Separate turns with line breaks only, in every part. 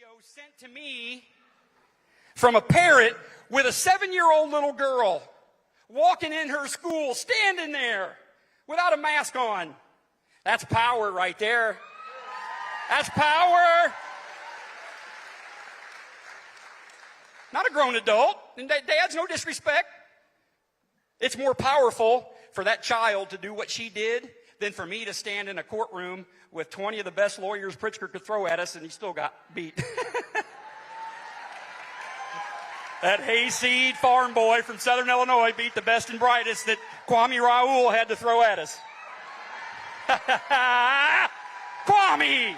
video sent to me from a parent with a 7-year-old little girl walking in her school, standing there without a mask on. That's power right there. That's power. Not a grown adult. And Dad's no disrespect. It's more powerful for that child to do what she did than for me to stand in a courtroom with 20 of the best lawyers Pritzker could throw at us, and he still got beat. That hayseed farm boy from Southern Illinois beat the best and brightest that Kwame Raoul had to throw at us. Kwame!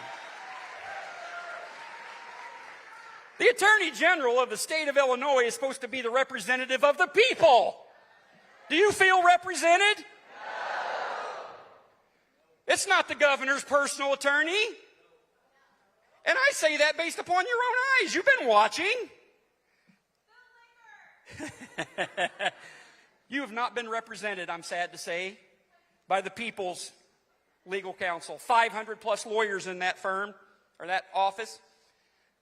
The Attorney General of the state of Illinois is supposed to be the representative of the people. Do you feel represented? No. It's not the governor's personal attorney. And I say that based upon your own eyes. You've been watching. You have not been represented, I'm sad to say, by the people's legal counsel. 500 plus lawyers in that firm, or that office.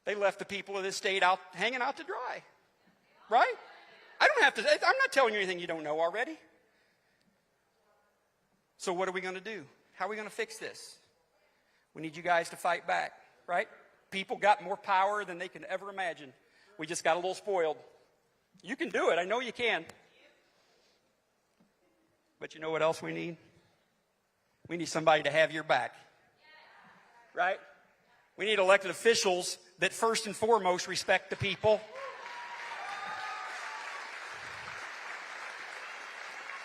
They left the people of this state out, hanging out to dry. Right? I'm not telling you anything you don't know already. So what are we going to do? How are we going to fix this? We need you guys to fight back, right? People got more power than they can ever imagine. We just got a little spoiled. You can do it. I know you can. But you know what else we need? We need somebody to have your back. Right? We need elected officials that first and foremost respect the people.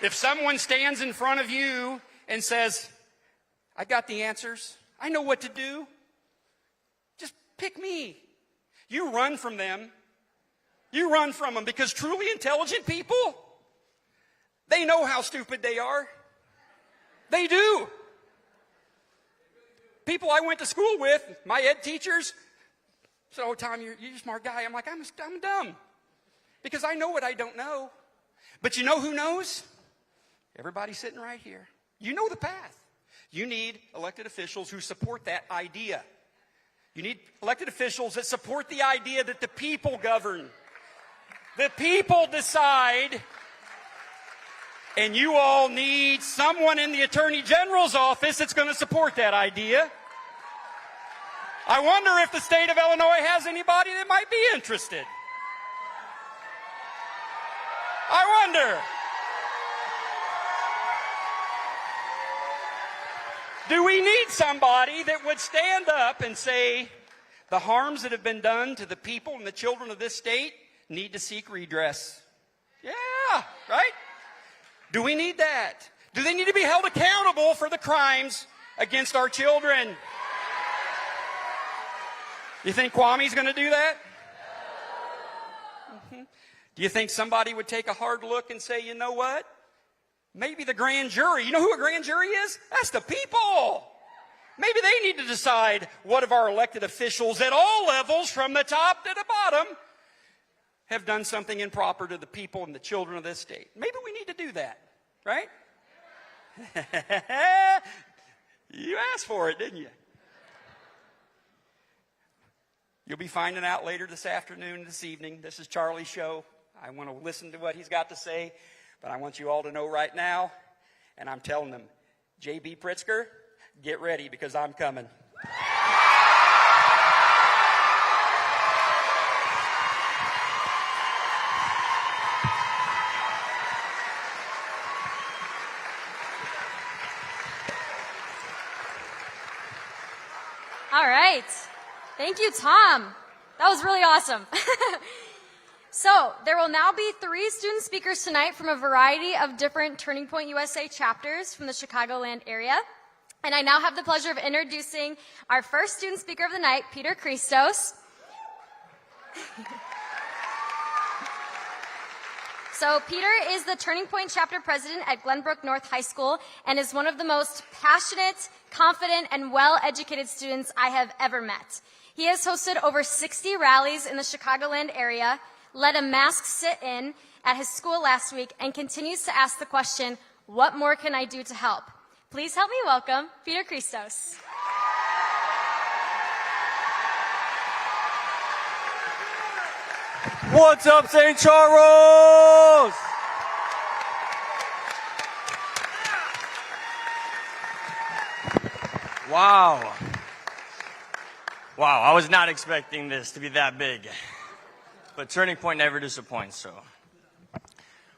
If someone stands in front of you and says, I got the answers, I know what to do, just pick me. You run from them. You run from them, because truly intelligent people, they know how stupid they are. They do. People I went to school with, my ed teachers, said, oh, Tom, you're a smart guy. I'm like, I'm dumb. Because I know what I don't know. But you know who knows? Everybody sitting right here. You know the path. You need elected officials who support that idea. You need elected officials that support the idea that the people govern. The people decide. And you all need someone in the Attorney General's office that's going to support that idea. I wonder if the state of Illinois has anybody that might be interested. I wonder. Do we need somebody that would stand up and say, the harms that have been done to the people and the children of this state need to seek redress? Yeah, right? Do we need that? Do they need to be held accountable for the crimes against our children? You think Kwame's going to do that? Mm-hmm. Do you think somebody would take a hard look and say, you know what? Maybe the grand jury. You know who a grand jury is? That's the people. Maybe they need to decide what of our elected officials at all levels, from the top to the bottom, have done something improper to the people and the children of this state. Maybe we need to do that, right? You asked for it, didn't you? You'll be finding out later this afternoon, this evening. This is Charlie's show. I want to listen to what he's got to say, but I want you all to know right now, and I'm telling them, J.B. Pritzker, get ready, because I'm coming.
All right. Thank you, Tom. That was really awesome. So there will now be 3 student speakers tonight from a variety of different Turning Point USA chapters from the Chicagoland area. And I now have the pleasure of introducing our first student speaker of the night, Peter Christos. So Peter is the Turning Point chapter president at Glenbrook North High School and is one of the most passionate, confident, and well-educated students I have ever met. He has hosted over 60 rallies in the Chicagoland area, led a mask sit-in at his school last week, and continues to ask the question, what more can I do to help? Please help me welcome Peter Christos.
What's up, St. Charles? Wow. Wow, I was not expecting this to be that big. But Turning Point never disappoints, so.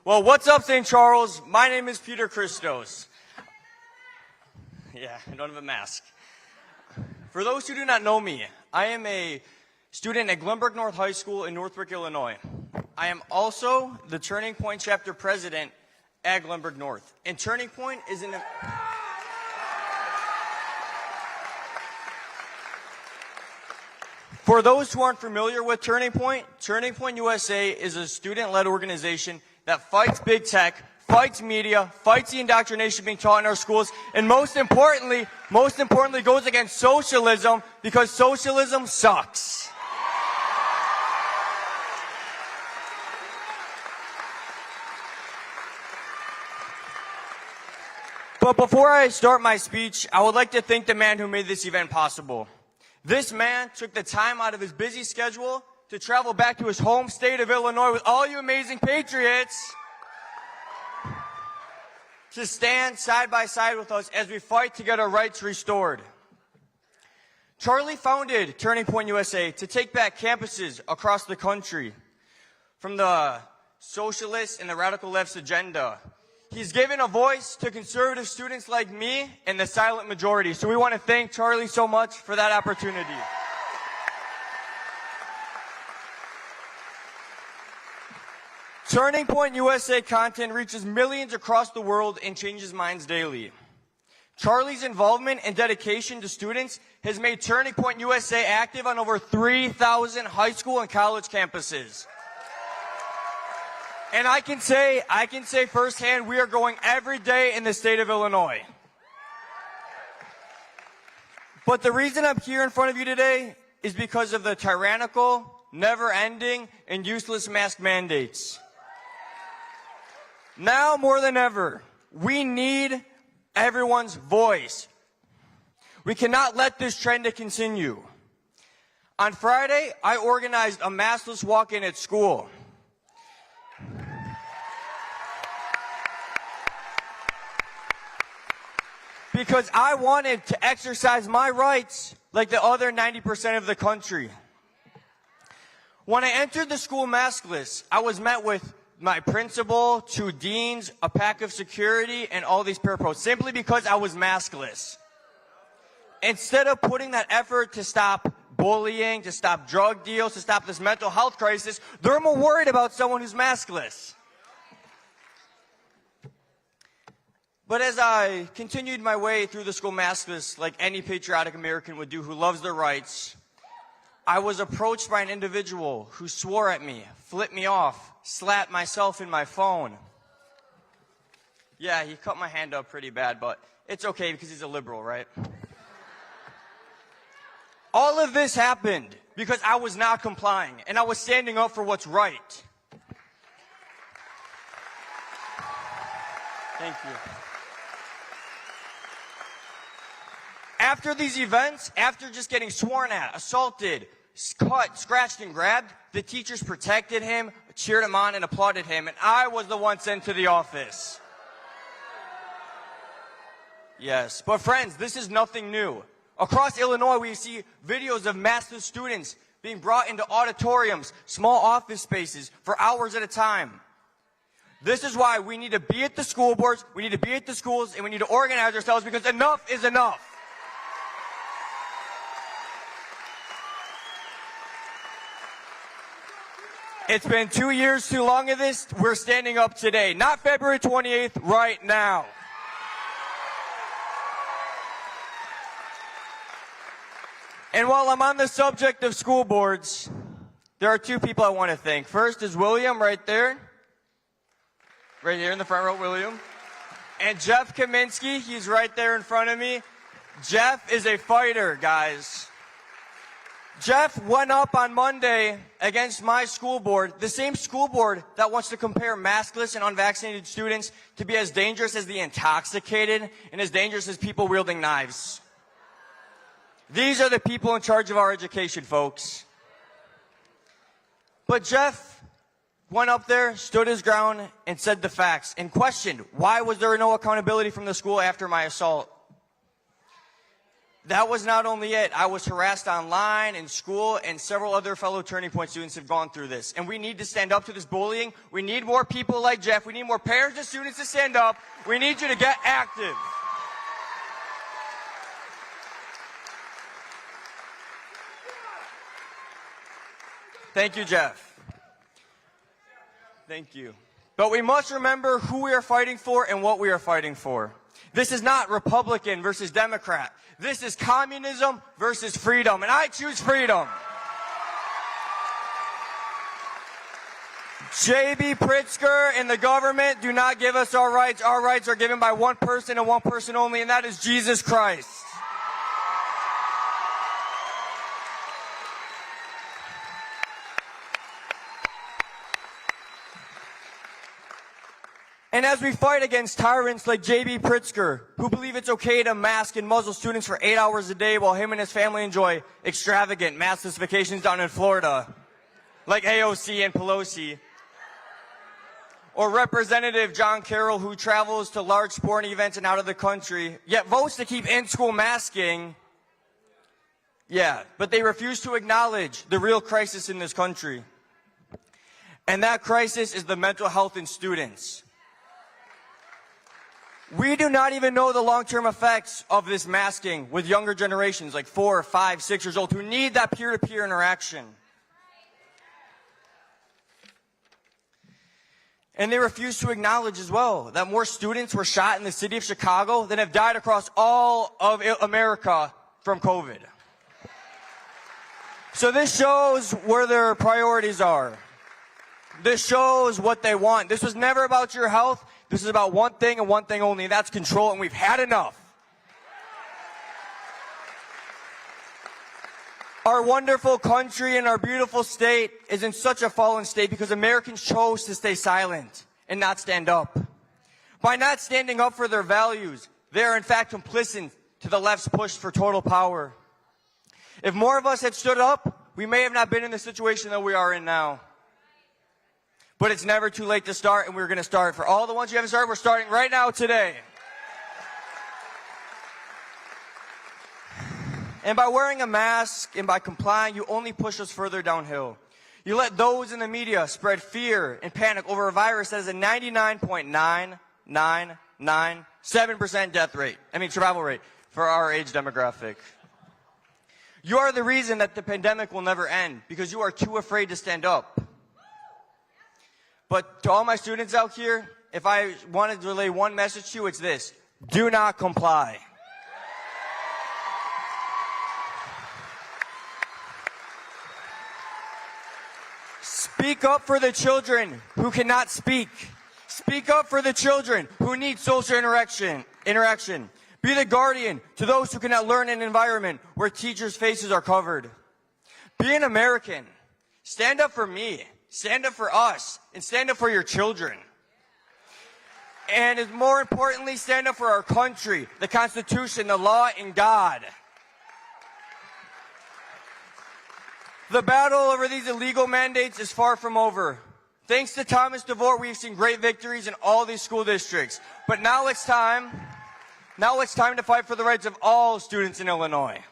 Well, what's up, St. Charles? My name is Peter Christos. Yeah, I don't have a mask. For those who do not know me, I am a student at Glenbrook North High School in Northbrook, Illinois. I am also the Turning Point chapter president at Glenbrook North. And Turning Point is an... For those who aren't familiar with Turning Point USA is a student-led organization that fights big tech, fights media, fights the indoctrination being taught in our schools, and most importantly goes against socialism because socialism sucks. But before I start my speech, I would like to thank the man who made this event possible. This man took the time out of his busy schedule to travel back to his home state of Illinois with all you amazing patriots to stand side by side with us as we fight to get our rights restored. Charlie founded Turning Point USA to take back campuses across the country from the socialist and the radical left's agenda. He's given a voice to conservative students like me and the silent majority. So we want to thank Charlie so much for that opportunity. Turning Point USA content reaches millions across the world and changes minds daily. Charlie's involvement and dedication to students has made Turning Point USA active on over 3,000 high school and college campuses. And I can say firsthand, we are growing every day in the state of Illinois. But the reason I'm here in front of you today is because of the tyrannical, never-ending, and useless mask mandates. Now more than ever, we need everyone's voice. We cannot let this trend to continue. On Friday, I organized a maskless walk-in at school. Because I wanted to exercise my rights like the other 90% of the country. When I entered the school maskless, I was met with my principal, 2 deans, a pack of security, and all these parapros, simply because I was maskless. Instead of putting that effort to stop bullying, to stop drug deals, to stop this mental health crisis, they're more worried about someone who's maskless. But as I continued my way through the school maskless, like any patriotic American would do who loves their rights, I was approached by an individual who swore at me, flipped me off, slapped myself in my phone. Yeah, he cut my hand up pretty bad, but it's okay because he's a liberal, right? All of this happened because I was not complying, and I was standing up for what's right. Thank you. After these events, after just getting sworn at, assaulted, cut, scratched, and grabbed, the teachers protected him, cheered him on, and applauded him, and I was the one sent to the office. Yes, but friends, this is nothing new. Across Illinois, we see videos of maskless students being brought into auditoriums, small office spaces, for hours at a time. This is why we need to be at the school boards, we need to be at the schools, and we need to organize ourselves because enough is enough. It's been 2 years too long of this. We're standing up today, not February 28th, right now. And while I'm on the subject of school boards, there are 2 people I want to thank. First is William right there. Right here in the front row, William. And Jeff Kaminsky, he's right there in front of me. Jeff is a fighter, guys. Jeff went up on Monday against my school board, the same school board that wants to compare maskless and unvaccinated students to be as dangerous as the intoxicated and as dangerous as people wielding knives. These are the people in charge of our education, folks. But Jeff went up there, stood his ground, and said the facts, and questioned why was there no accountability from the school after my assault. That was not only it. I was harassed online, in school, and several other fellow Turning Point students have gone through this. And we need to stand up to this bullying. We need more people like Jeff. We need more parents and students to stand up. We need you to get active. Thank you, Jeff. Thank you. But we must remember who we are fighting for and what we are fighting for. This is not Republican versus Democrat. This is communism versus freedom, and I choose freedom. J.B. Pritzker and the government do not give us our rights. Our rights are given by one person and one person only, and that is Jesus Christ. And as we fight against tyrants like J.B. Pritzker, who believe it's okay to mask and muzzle students for 8 hours a day while him and his family enjoy extravagant massless vacations down in Florida, like AOC and Pelosi, or Representative John Carroll, who travels to large sporting events and out of the country, yet votes to keep in-school masking, but they refuse to acknowledge the real crisis in this country. And that crisis is the mental health in students. We do not even know the long-term effects of this masking with younger generations like 4, 5, 6 years old who need that peer-to-peer interaction. And they refuse to acknowledge as well that more students were shot in the city of Chicago than have died across all of America from COVID. So this shows where their priorities are. This shows what they want. This was never about your health. This is about one thing and one thing only, and that's control, and we've had enough. Our wonderful country and our beautiful state is in such a fallen state because Americans chose to stay silent and not stand up. By not standing up for their values, they are in fact complicit to the left's push for total power. If more of us had stood up, we may have not been in the situation that we are in now. But it's never too late to start, and we're going to start. For all the ones you haven't started, we're starting right now today. And by wearing a mask and by complying, you only push us further downhill. You let those in the media spread fear and panic over a virus that has a 99.9997% survival rate for our age demographic. You are the reason that the pandemic will never end because you are too afraid to stand up. But to all my students out here, if I wanted to relay one message to you, it's this: do not comply. Speak up for the children who cannot speak. Speak up for the children who need social interaction. Be the guardian to those who cannot learn in an environment where teachers' faces are covered. Be an American. Stand up for me. Stand up for us, and stand up for your children. And more importantly, stand up for our country, the Constitution, the law, and God. The battle over these illegal mandates is far from over. Thanks to Thomas DeVore, we've seen great victories in all these school districts. But now it's time to fight for the rights of all students in Illinois.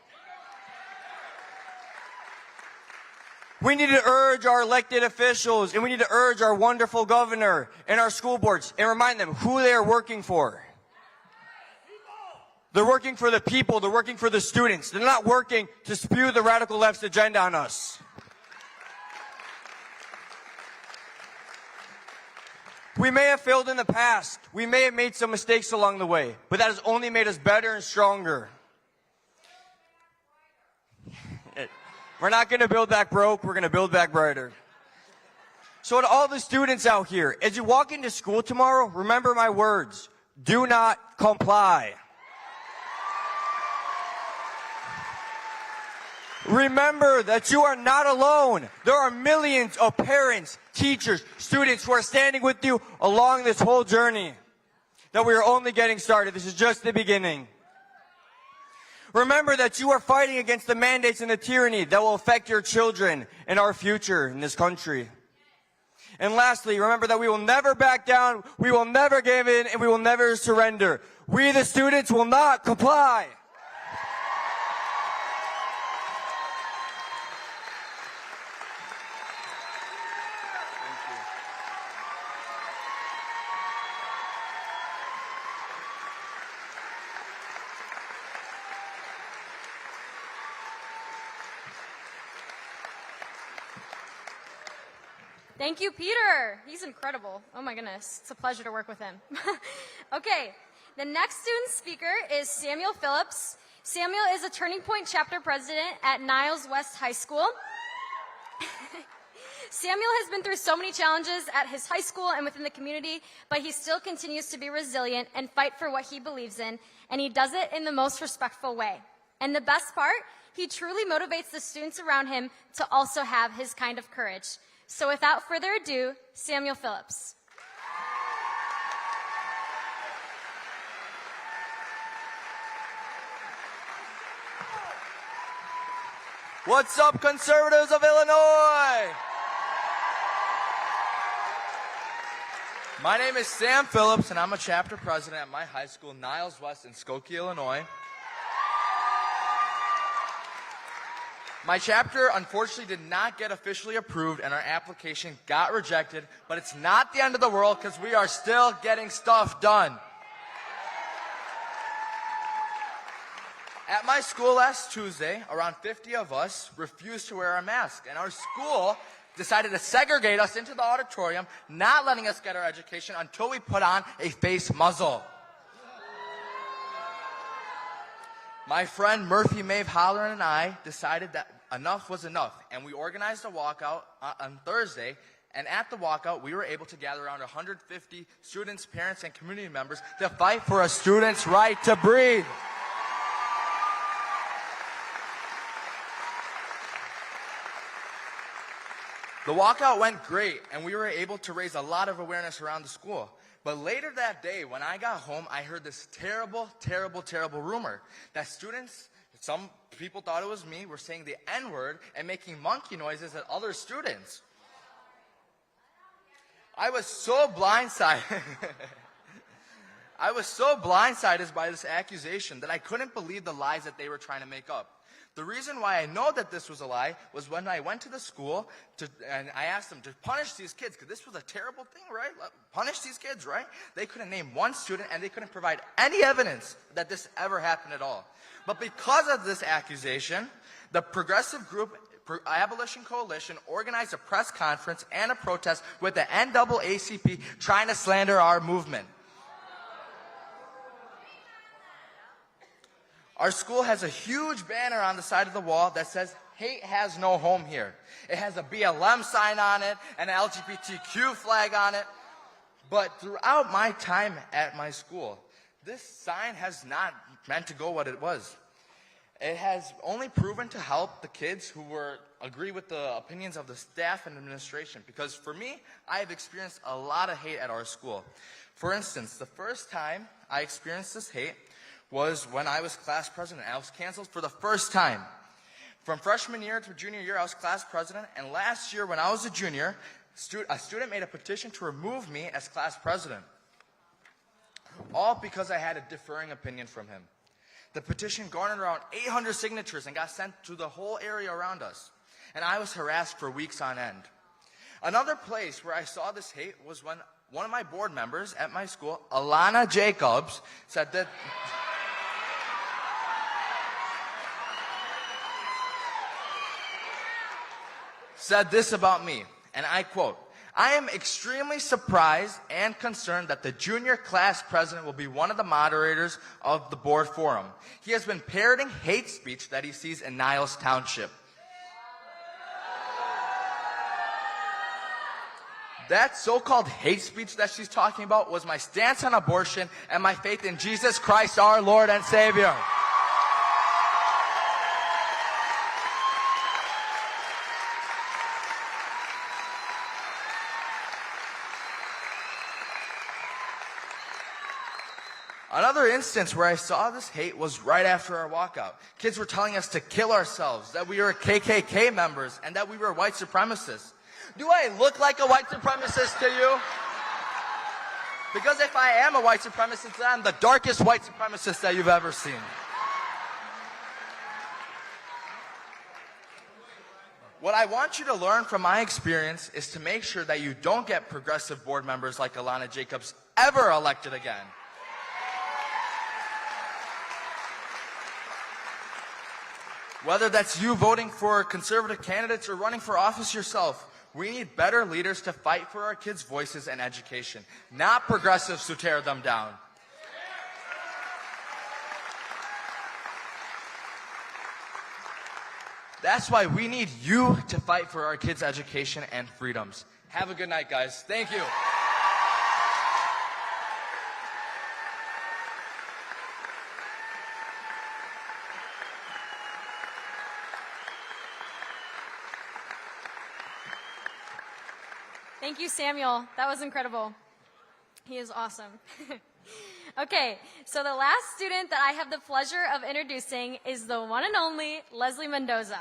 We need to urge our elected officials, and we need to urge our wonderful governor and our school boards and remind them who they are working for. They're working for the people. They're working for the students. They're not working to spew the radical left's agenda on us. We may have failed in the past. We may have made some mistakes along the way, but that has only made us better and stronger. We're not going to build back broke. We're going to build back brighter. So to all the students out here, as you walk into school tomorrow, remember my words. Do not comply. Remember that you are not alone. There are millions of parents, teachers, students who are standing with you along this whole journey. That we are only getting started. This is just the beginning. Remember that you are fighting against the mandates and the tyranny that will affect your children and our future in this country. And lastly, remember that we will never back down, we will never give in, and we will never surrender. We, the students, will not comply.
Thank you, Peter. He's incredible. Oh my goodness. It's a pleasure to work with him. Okay, the next student speaker is Samuel Phillips. Samuel is a Turning Point chapter president at Niles West High School. Samuel has been through so many challenges at his high school and within the community, but he still continues to be resilient and fight for what he believes in, and he does it in the most respectful way. And the best part, he truly motivates the students around him to also have his kind of courage. So without further ado, Samuel Phillips.
What's up, conservatives of Illinois? My name is Sam Phillips, and I'm a chapter president at my high school, Niles West in Skokie, Illinois. My chapter, unfortunately, did not get officially approved, and our application got rejected, but it's not the end of the world because we are still getting stuff done. At my school last Tuesday, around 50 of us refused to wear a mask, and our school decided to segregate us into the auditorium, not letting us get our education until we put on a face muzzle. My friend Murphy Maeve Holleran and I decided that enough was enough, and we organized a walkout on Thursday, and at the walkout, we were able to gather around 150 students, parents, and community members to fight for a student's right to breathe. The walkout went great, and we were able to raise a lot of awareness around the school. But later that day, when I got home, I heard this terrible, terrible, terrible rumor that students, some people thought it was me, were saying the N-word and making monkey noises at other students. I was so blindsided. I was so blindsided by this accusation that I couldn't believe the lies that they were trying to make up. The reason why I know that this was a lie was when I went to the school and I asked them to punish these kids, because this was a terrible thing, right? Punish these kids, right? They couldn't name one student, and they couldn't provide any evidence that this ever happened at all. But because of this accusation, the progressive group Abolition Coalition organized a press conference and a protest with the NAACP trying to slander our movement. Our school has a huge banner on the side of the wall that says, "Hate has no home here." It has a BLM sign on it, and an LGBTQ flag on it. But throughout my time at my school, this sign has not meant to go what it was. It has only proven to help the kids who agree with the opinions of the staff and administration. Because for me, I have experienced a lot of hate at our school. For instance, the first time I experienced this hate was when I was class president. I was canceled for the first time. From freshman year to junior year, I was class president, and last year when I was a junior, a student made a petition to remove me as class president. All because I had a differing opinion from him. The petition garnered around 800 signatures and got sent to the whole area around us, and I was harassed for weeks on end. Another place where I saw this hate was when one of my board members at my school, Alana Jacobs, said this about me, and I quote, "I am extremely surprised and concerned that the junior class president will be one of the moderators of the board forum. He has been parroting hate speech that he sees in Niles Township." That so-called hate speech that she's talking about was my stance on abortion and my faith in Jesus Christ, our Lord and Savior. Another instance where I saw this hate was right after our walkout. Kids were telling us to kill ourselves, that we were KKK members, and that we were white supremacists.
Do I look like a white supremacist to you? Because if I am a white supremacist, then I'm the darkest white supremacist that you've ever seen. What I want you to learn from my experience is to make sure that you don't get progressive board members like Alana Jacobs ever elected again. Whether that's you voting for conservative candidates or running for office yourself, we need better leaders to fight for our kids' voices and education, not progressives who tear them down. That's why we need you to fight for our kids' education and freedoms. Have a good night, guys. Thank you.
Thank you, Samuel. That was incredible. He is awesome. Okay, so the last student that I have the pleasure of introducing is the one and only Leslie Mendoza.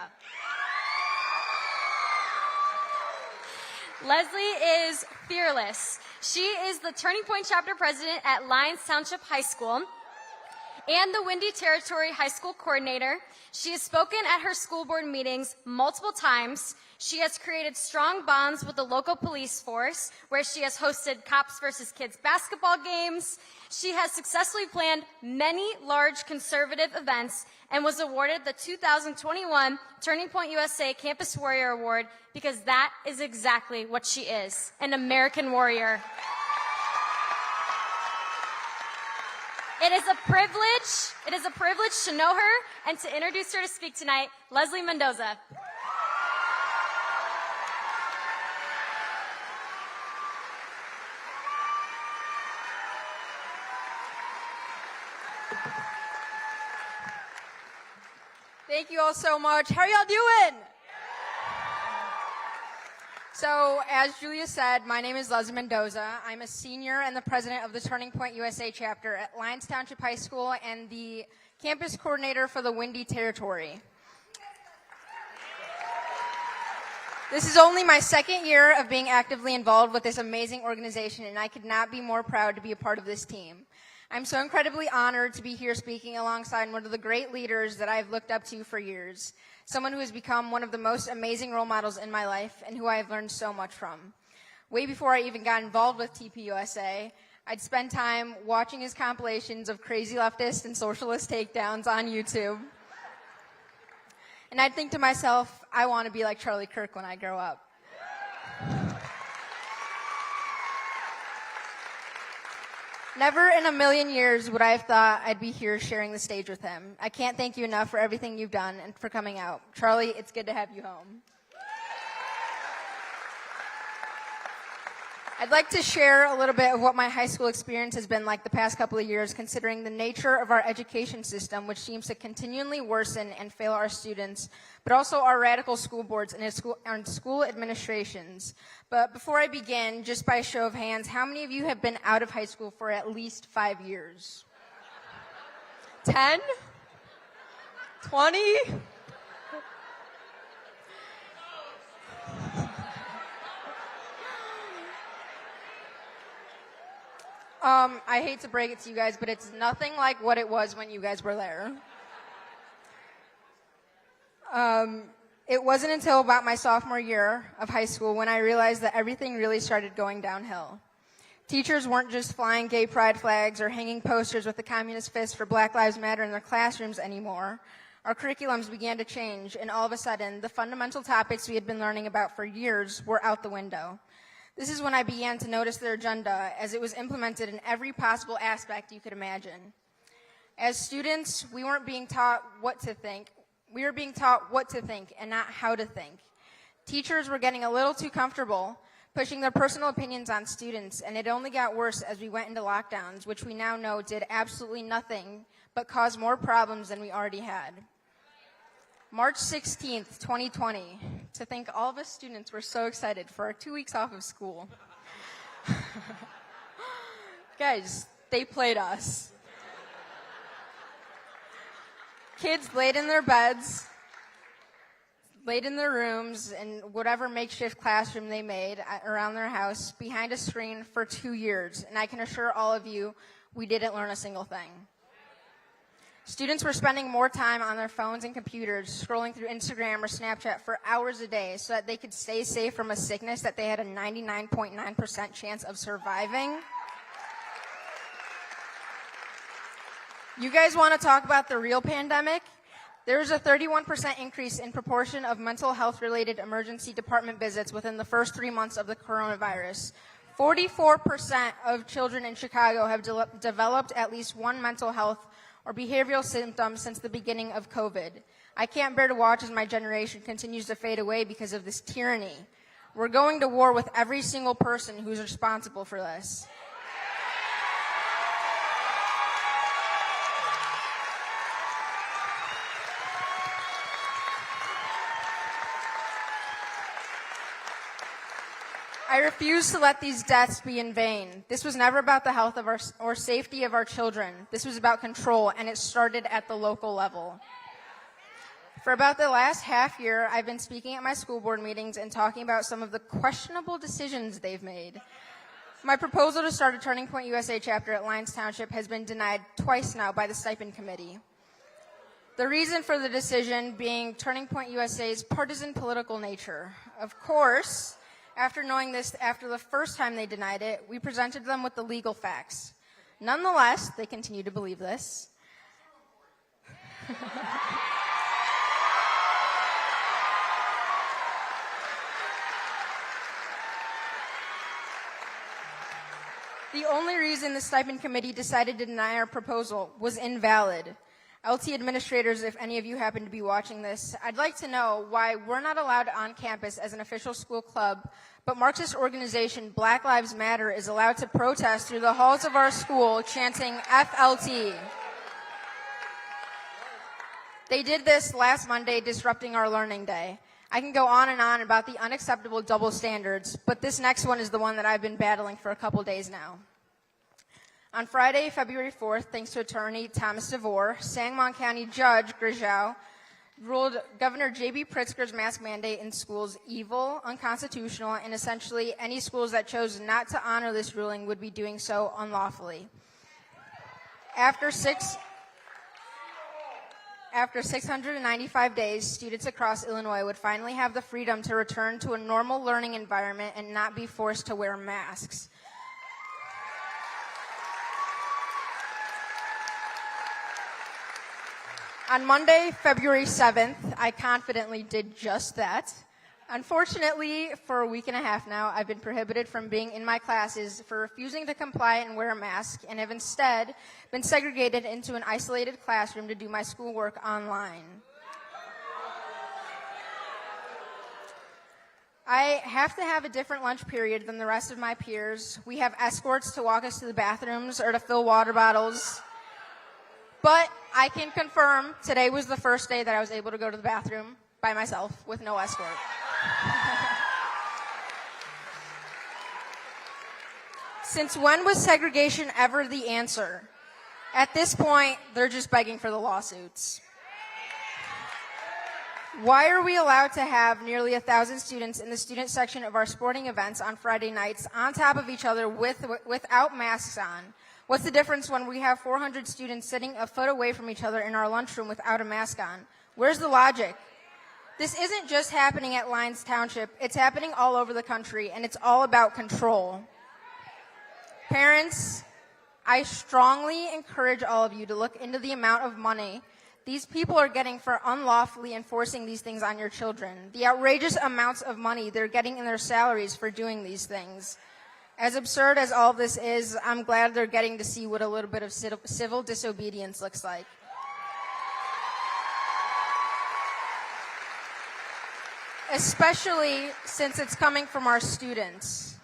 Leslie is fearless. She is the Turning Point Chapter President at Lyons Township High School and the Windy Territory High School Coordinator. She has spoken at her school board meetings multiple times. She has created strong bonds with the local police force, where she has hosted Cops versus Kids basketball games. She has successfully planned many large conservative events and was awarded the 2021 Turning Point USA Campus Warrior Award because that is exactly what she is, an American warrior. It is a privilege to know her and to introduce her to speak tonight, Leslie Mendoza.
Thank you all so much. How are y'all doing? So, as Julia said, my name is Leslie Mendoza. I'm a senior and the president of the Turning Point USA chapter at Lyons Township High School and the campus coordinator for the Windy Territory. This is only my second year of being actively involved with this amazing organization, and I could not be more proud to be a part of this team. I'm so incredibly honored to be here speaking alongside one of the great leaders that I've looked up to for years, someone who has become one of the most amazing role models in my life and who I have learned so much from. Way before I even got involved with TPUSA, I'd spend time watching his compilations of crazy leftist and socialist takedowns on YouTube. And I'd think to myself, I want to be like Charlie Kirk when I grow up. Never in a million years would I have thought I'd be here sharing the stage with him. I can't thank you enough for everything you've done and for coming out. Charlie, it's good to have you home. I'd like to share a little bit of what my high school experience has been like the past couple of years, considering the nature of our education system, which seems to continually worsen and fail our students, but also our radical school boards and school administrations. But before I begin, just by a show of hands, how many of you have been out of high school for at least 5 years? 10? 20? I hate to break it to you guys, but it's nothing like what it was when you guys were there. It wasn't until about my sophomore year of high school when I realized that everything really started going downhill. Teachers weren't just flying gay pride flags or hanging posters with the communist fist for Black Lives Matter in their classrooms anymore. Our curriculums began to change, and all of a sudden, the fundamental topics we had been learning about for years were out the window. This is when I began to notice their agenda as it was implemented in every possible aspect you could imagine. As students, we weren't being taught what to think. We were being taught what to think and not how to think. Teachers were getting a little too comfortable pushing their personal opinions on students, and it only got worse as we went into lockdowns, which we now know did absolutely nothing but cause more problems than we already had. March 16th, 2020. To think all of us students were so excited for our 2 weeks off of school. Guys, they played us. Kids laid in their beds, laid in their rooms in whatever makeshift classroom they made around their house behind a screen for 2 years. And I can assure all of you, we didn't learn a single thing. Students were spending more time on their phones and computers, scrolling through Instagram or Snapchat for hours a day so that they could stay safe from a sickness that they had a 99.9% chance of surviving. You guys want to talk about the real pandemic? There was a 31% increase in proportion of mental health-related emergency department visits within the first 3 months of the coronavirus. 44% of children in Chicago have developed at least one mental health or behavioral symptom since the beginning of COVID. I can't bear to watch as my generation continues to fade away because of this tyranny. We're going to war with every single person who's responsible for this. I refuse to let these deaths be in vain. This was never about the health of or safety of our children. This was about control, and it started at the local level. For about the last half year, I've been speaking at my school board meetings and talking about some of the questionable decisions they've made. My proposal to start a Turning Point USA chapter at Lyons Township has been denied twice now by the stipend committee. The reason for the decision being Turning Point USA's partisan political nature. Of course, after knowing this after the first time they denied it, we presented them with the legal facts. Nonetheless, they continue to believe this. The only reason the stipend committee decided to deny our proposal was invalid. LT administrators, if any of you happen to be watching this, I'd like to know why we're not allowed on campus as an official school club, but Marxist organization Black Lives Matter is allowed to protest through the halls of our school chanting FLT. They did this last Monday, disrupting our learning day. I can go on and on about the unacceptable double standards, but this next one is the one that I've been battling for a couple days now. On Friday, February 4th, thanks to attorney Thomas DeVore, Sangamon County Judge Grishow ruled Governor J.B. Pritzker's mask mandate in schools evil, unconstitutional, and essentially any schools that chose not to honor this ruling would be doing so unlawfully. After 695 days, students across Illinois would finally have the freedom to return to a normal learning environment and not be forced to wear masks. On Monday, February 7th, I confidently did just that. Unfortunately, for a week and a half now, I've been prohibited from being in my classes for refusing to comply and wear a mask, and have instead been segregated into an isolated classroom to do my schoolwork online. I have to have a different lunch period than the rest of my peers. We have escorts to walk us to the bathrooms or to fill water bottles. But I can confirm today was the first day that I was able to go to the bathroom by myself with no escort. Since when was segregation ever the answer? At this point, they're just begging for the lawsuits. Why are we allowed to have nearly 1,000 students in the student section of our sporting events on Friday nights on top of each other without masks on? What's the difference when we have 400 students sitting a foot away from each other in our lunchroom without a mask on? Where's the logic? This isn't just happening at Lyons Township. It's happening all over the country, and it's all about control. Parents, I strongly encourage all of you to look into the amount of money these people are getting for unlawfully enforcing these things on your children, the outrageous amounts of money they're getting in their salaries for doing these things. As absurd as all of this is, I'm glad they're getting to see what a little bit of civil disobedience looks like. Especially since it's coming from our students.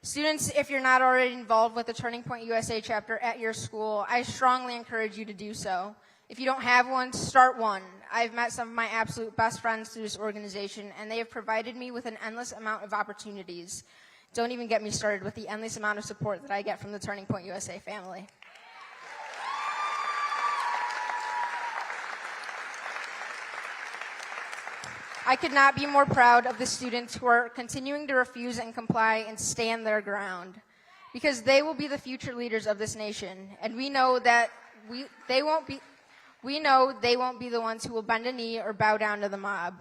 Students, if you're not already involved with the Turning Point USA chapter at your school, I strongly encourage you to do so. If you don't have one, start one. I've met some of my absolute best friends through this organization, and they have provided me with an endless amount of opportunities. Don't even get me started with the endless amount of support that I get from the Turning Point USA family. I could not be more proud of the students who are continuing to refuse and comply and stand their ground, because they will be the future leaders of this nation, and we know that they won't be the ones who will bend a knee or bow down to the mob.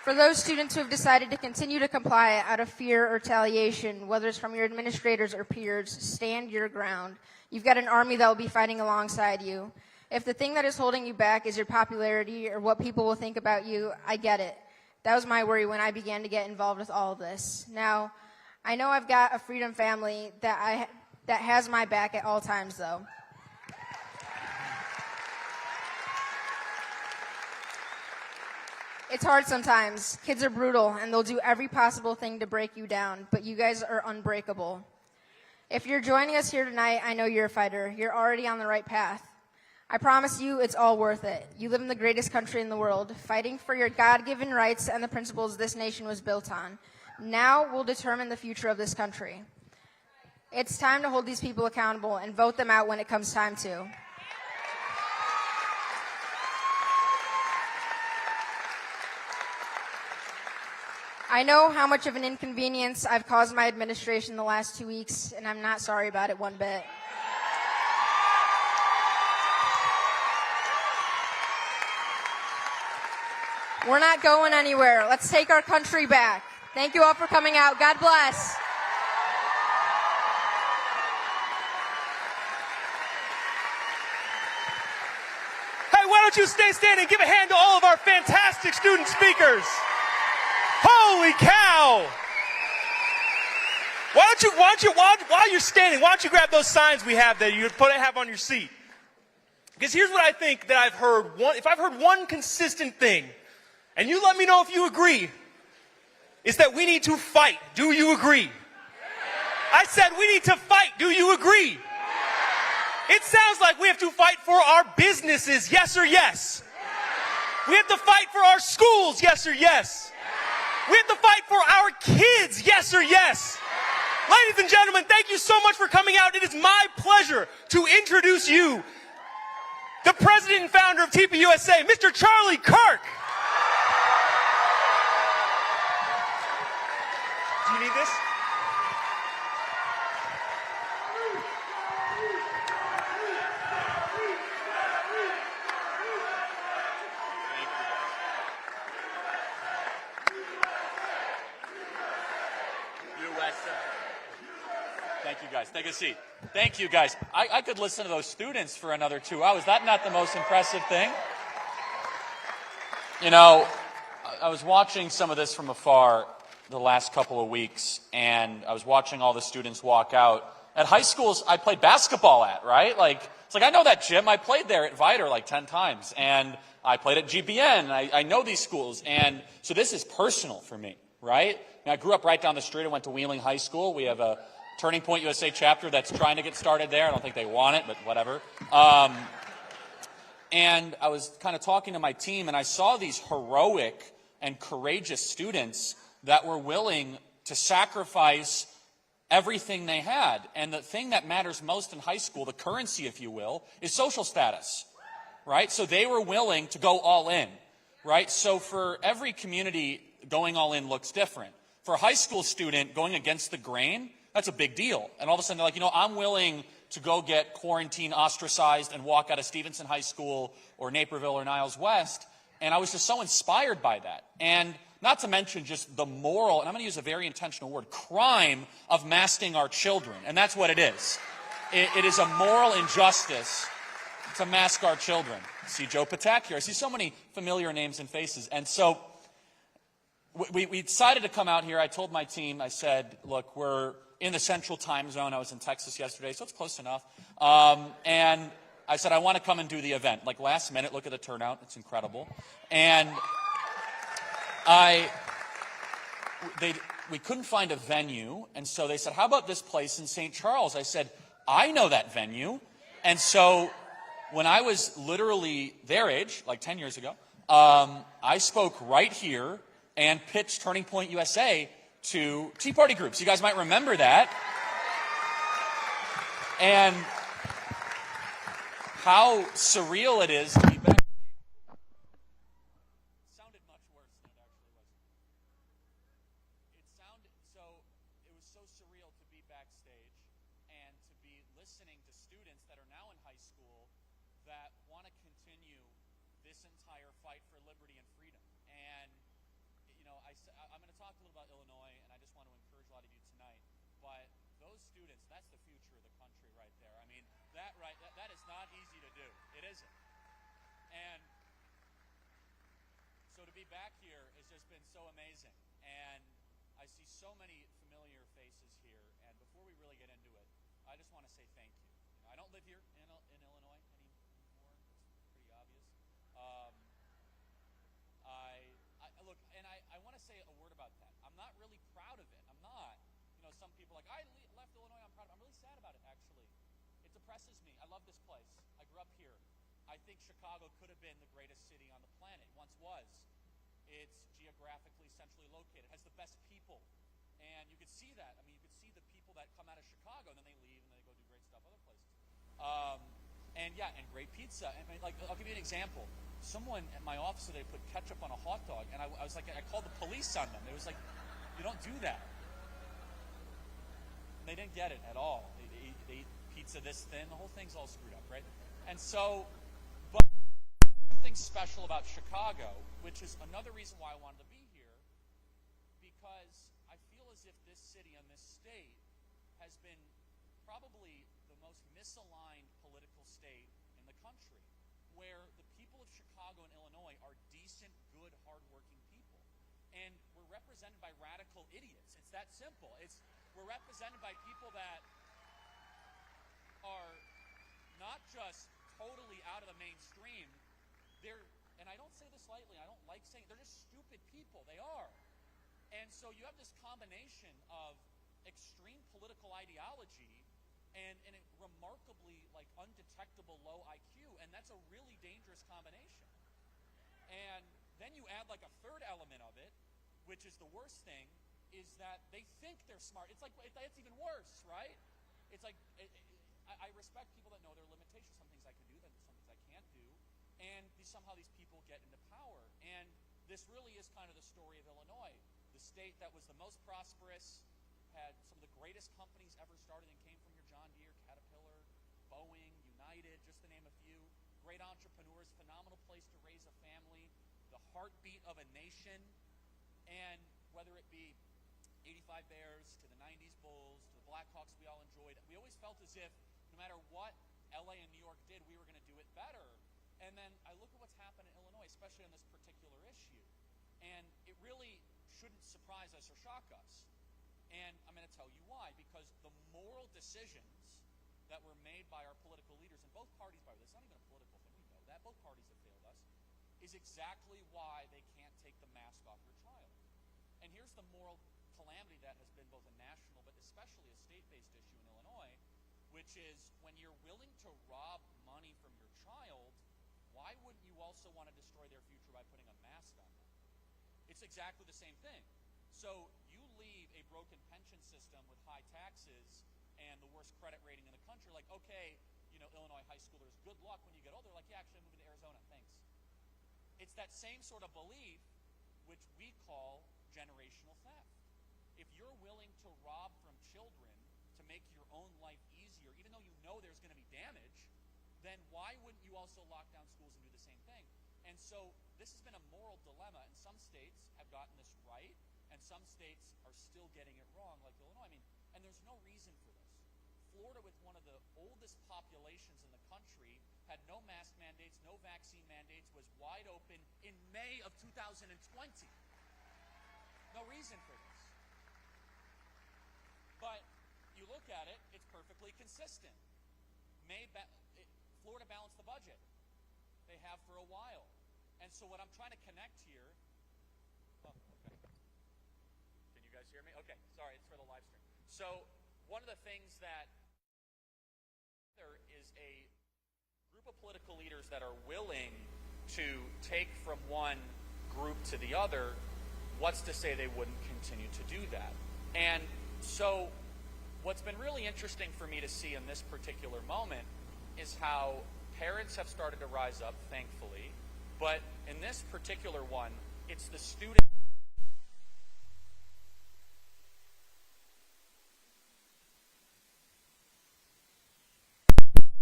For those students who have decided to continue to comply out of fear or retaliation, whether it's from your administrators or peers, stand your ground. You've got an army that will be fighting alongside you. If the thing that is holding you back is your popularity or what people will think about you, I get it. That was my worry when I began to get involved with all of this. Now, I know I've got a freedom family that has my back at all times, though. It's hard sometimes. Kids are brutal, and they'll do every possible thing to break you down, but you guys are unbreakable. If you're joining us here tonight, I know you're a fighter. You're already on the right path. I promise you it's all worth it. You live in the greatest country in the world, fighting for your God-given rights and the principles this nation was built on. Now will determine the future of this country. It's time to hold these people accountable and vote them out when it comes time to. I know how much of an inconvenience I've caused my administration the last 2 weeks, and I'm not sorry about it one bit. We're not going anywhere. Let's take our country back. Thank you all for coming out. God bless.
Hey, why don't you stay standing? Give a hand to all of our fantastic student speakers. Holy cow! While you're standing, why don't you grab those signs we have that you have on your seat? Because here's what I think that I've heard. If I've heard one consistent thing, and you let me know if you agree, is that we need to fight. Do you agree? I said we need to fight. Do you agree? It sounds like we have to fight for our businesses, yes or yes? We have to fight for our schools, yes or yes? We have to fight for our kids, yes or yes? Ladies and gentlemen, thank you so much for coming out. It is my pleasure to introduce you, the president and founder of TPUSA, Mr. Charlie Kirk. Do you need this? Thank you, guys. Take a seat. Thank you, guys. I could listen to those students for another 2 hours. That's not the most impressive thing. You know, I was watching some of this from afar the last couple of weeks, and I was watching all the students walk out. At high schools, I played basketball at, right? It's like, I know that gym. I played there at Viter like 10 times, and I played at GBN. I know these schools, and so this is personal for me, right? I grew up right down the street. I went to Wheeling High School. We have a Turning Point USA chapter that's trying to get started there. I don't think they want it, but whatever. And I was kind of talking to my team, and I saw these heroic and courageous students that were willing to sacrifice everything they had. And the thing that matters most in high school, the currency, if you will, is social status, right? So they were willing to go all in, right? So for every community, going all in looks different. For a high school student, going against the grain, that's a big deal. And all of a sudden, they're like, I'm willing to go get quarantine ostracized and walk out of Stevenson High School or Naperville or Niles West. And I was just so inspired by that. And not to mention just the moral, and I'm going to use a very intentional word, crime of masking our children. And that's what it is. It is a moral injustice to mask our children. I see Joe Patak here. I see so many familiar names and faces. And so we decided to come out here. I told my team, I said, look, we're in the central time zone. I was in Texas yesterday, so it's close enough. And I said, I want to come and do the event. Like last minute, look at the turnout. It's incredible. And we couldn't find a venue. And so they said, how about this place in St. Charles? I said, I know that venue. And so when I was literally their age, like 10 years ago, I spoke right here and pitched Turning Point USA to Tea Party groups. You guys might remember that. And how surreal it is to be back. It sounded much worse than it actually was. It was so surreal to be backstage and to be listening to students that are now in high school that want to continue this entire fight for liberty and freedom. And, I'm going to talk a little about Illinois, and I just want to encourage a lot of you tonight. But those students, that's the future of the country right there. I mean, that is not easy to do. It isn't. And so to be back here has just been so amazing. And I see so many familiar faces here. And before we really get into it, I just want to say thank you. I don't live here in Illinois anymore. It's pretty obvious. Look, and I want to say a word about that. I'm not really proud of it. I'm not. Some people are like, I left Illinois, I'm proud of it. I'm really sad about it, actually. It depresses me. I love this place. I grew up here. I think Chicago could have been the greatest city on the planet. It once was. It's geographically centrally located. It has the best people. And you could see that. I mean, you could see the people that come out of Chicago, and then they leave, and then they go do great stuff other places. And great pizza. I mean, I'll give you an example. Someone at my office today put ketchup on a hot dog, and I was like, I called the police on them. It was like, you don't do that. And they didn't get it at all. They eat pizza this thin. The whole thing's all screwed up, right? And so, but something special about Chicago, which is another reason why I wanted to be here, because I feel as if this city and this state has been probably the most misaligned political state in the country, where the people of Chicago and Illinois are decent, good, hardworking people. And we're represented by radical idiots. It's that simple. We're represented by people that are not just totally out of the mainstream. And I don't say this lightly, I don't like saying, they're just stupid people. They are. And so you have this combination of extreme political ideology and a remarkably undetectable low IQ, and that's a really dangerous combination. And then you add a third element of it, which is the worst thing, is that they think they're smart. It's that's even worse, right? It's I respect people that know their limitations. Some things I can do, some things I can't do, and somehow these people get into power. And this really is kind of the story of Illinois, the state that was the most prosperous, had some of the greatest companies ever started and came from your John Deere, Caterpillar, Boeing, United, just to name a few. Great entrepreneurs, phenomenal place to raise a family, the heartbeat of a nation. And whether it be 85 Bears to the 90s Bulls to the Blackhawks we all enjoyed, we always felt as if no matter what LA and New York did, we were going to do it better. And then I look at what's happened in Illinois, especially on this particular issue. And it really shouldn't surprise us or shock us. And I'm going to tell you why. Because the moral decisions that were made by our political leaders in both parties, by the way, it's not even a political thing, we know that, both parties have failed us, is exactly why they can't take the mask off your child. And here's the moral calamity that has been both a national but especially a state-based issue in Illinois, which is when you're willing to rob money from your child, why wouldn't you also want to destroy their future by putting a mask on them? It's exactly the same thing. So you leave a broken pension system with high taxes and the worst credit rating in the country, like, okay, Illinois high schoolers, good luck when you get older. Like, yeah, actually, I'm moving to Arizona, thanks. It's that same sort of belief which we call generational theft. If you're willing to rob from children to make your own life easier, even though you know there's going to be damage, then why wouldn't you also lock down schools and do the same thing? And so this has been a moral dilemma, and some states have gotten this right, and some states are still getting it wrong, like Illinois. And there's no reason for this. Florida, with one of the oldest populations in the country, had no mask mandates, no vaccine mandates, was wide open in May of 2020. No reason for this. But you look at it, it's perfectly consistent. Florida balanced the budget. They have for a while. And so what I'm trying to connect here, okay. Can you guys hear me? Okay, sorry, it's for the live stream. So one of the things that there is a group of political leaders that are willing to take from one group to the other. What's to say they wouldn't continue to do that? And so what's been really interesting for me to see in this particular moment is how parents have started to rise up, thankfully. But in this particular one, it's the student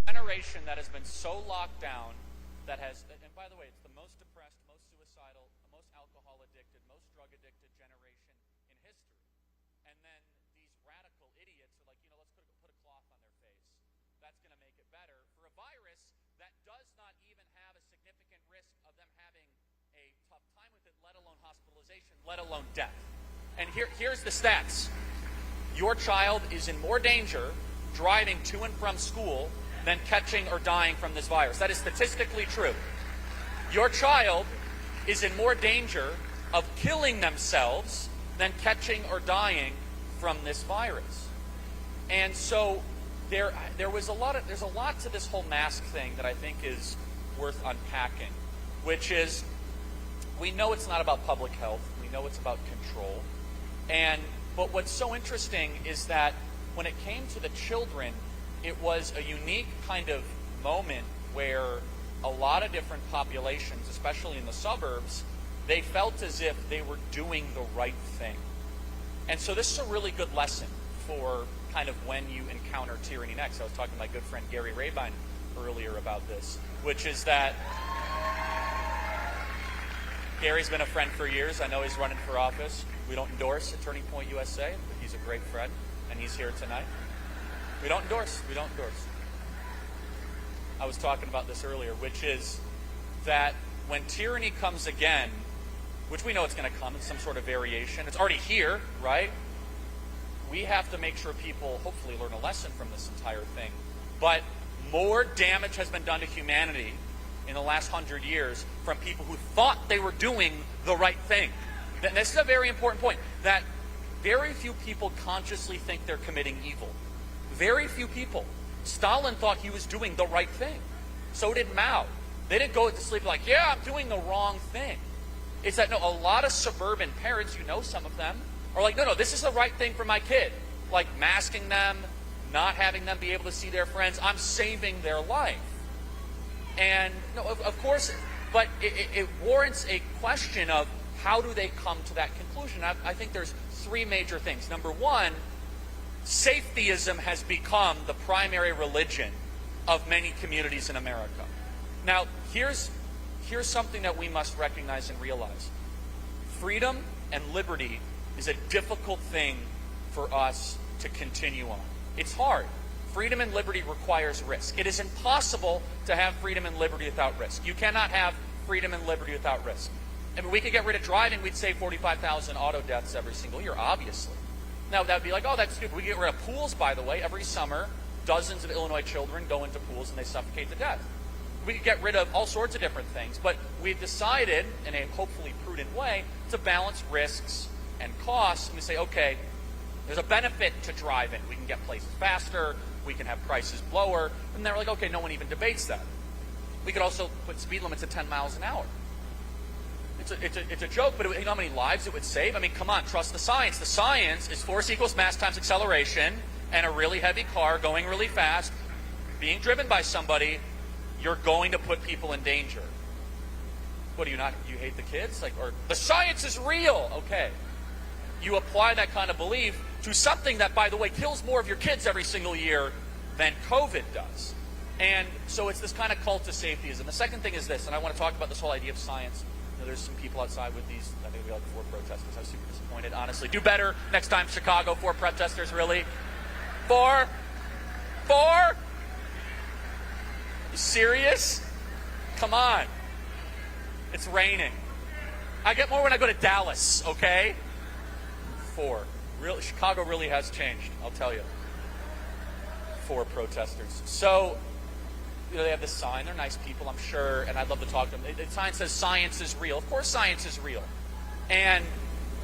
generation that has been so locked down, that has, and by the way, it's the most depressed, most suicidal, most alcohol addicted, most drug addicted generation in history. And then these radical idiots are like, let's put a cloth on their face. That's going to make it better for a virus that does not even have a significant risk of them having a tough time with it, let alone hospitalization, let alone death. And here's the stats. Your child is in more danger driving to and from school than catching or dying from this virus. That is statistically true. Your child is in more danger of killing themselves than catching or dying from this virus. And so there's a lot to this whole mask thing that I think is worth unpacking, which is, we know it's not about public health, we know it's about control. But what's so interesting is that when it came to the children, it was a unique kind of moment where a lot of different populations, especially in the suburbs, they felt as if they were doing the right thing. And so this is a really good lesson for kind of when you encounter tyranny next. I was talking to my good friend Gary Rabine earlier about this, which is that Gary's been a friend for years. I know he's running for office. We don't endorse at Turning Point USA, but he's a great friend, and he's here tonight. We don't endorse. I was talking about this earlier, which is that when tyranny comes again, which we know it's going to come in some sort of variation, it's already here, right? We have to make sure people hopefully learn a lesson from this entire thing. But more damage has been done to humanity in the last 100 years from people who thought they were doing the right thing. And this is a very important point, that very few people consciously think they're committing evil. Very few people. Stalin thought he was doing the right thing. So did Mao. They didn't go to sleep like, yeah, I'm doing the wrong thing. It's that, no, a lot of suburban parents, some of them, are like, no, this is the right thing for my kid. Like masking them, not having them be able to see their friends. I'm saving their life. And, no, of course, but it warrants a question of how do they come to that conclusion. I think there's three major things. Number one, safetyism has become the primary religion of many communities in America. Now, here's something that we must recognize and realize. Freedom and liberty is a difficult thing for us to continue on. It's hard. Freedom and liberty requires risk. It is impossible to have freedom and liberty without risk. You cannot have freedom and liberty without risk. I mean, we could get rid of driving, we'd save 45,000 auto deaths every single year, obviously. Now, that would be like, oh, that's stupid. We get rid of pools, by the way. Every summer, dozens of Illinois children go into pools and they suffocate to death. We could get rid of all sorts of different things, but we've decided, in a hopefully prudent way, to balance risks and costs. And we say, okay, there's a benefit to driving. We can get places faster. We can have prices lower. And they're like, okay, no one even debates that. We could also put speed limits at 10 miles an hour. It's a joke, but you know how many lives it would save? I mean, come on, trust the science. The science is force equals mass times acceleration, and a really heavy car going really fast, being driven by somebody, you're going to put people in danger. What, do you hate the kids? Or the science is real. Okay. You apply that kind of belief to something that, by the way, kills more of your kids every single year than COVID does. And so it's this kind of cult to safetyism. The second thing is this, and I want to talk about this whole idea of science. There's some people outside with these. I think we got 4 protesters. I was super disappointed, honestly. Do better next time, Chicago. 4 protesters, really? 4? 4? You serious? Come on. It's raining. I get more when I go to Dallas, okay? 4. Really, Chicago really has changed, I'll tell you. 4 protesters. So, they have this sign. They're nice people, I'm sure, and I'd love to talk to them. The sign says science is real. Of course science is real. And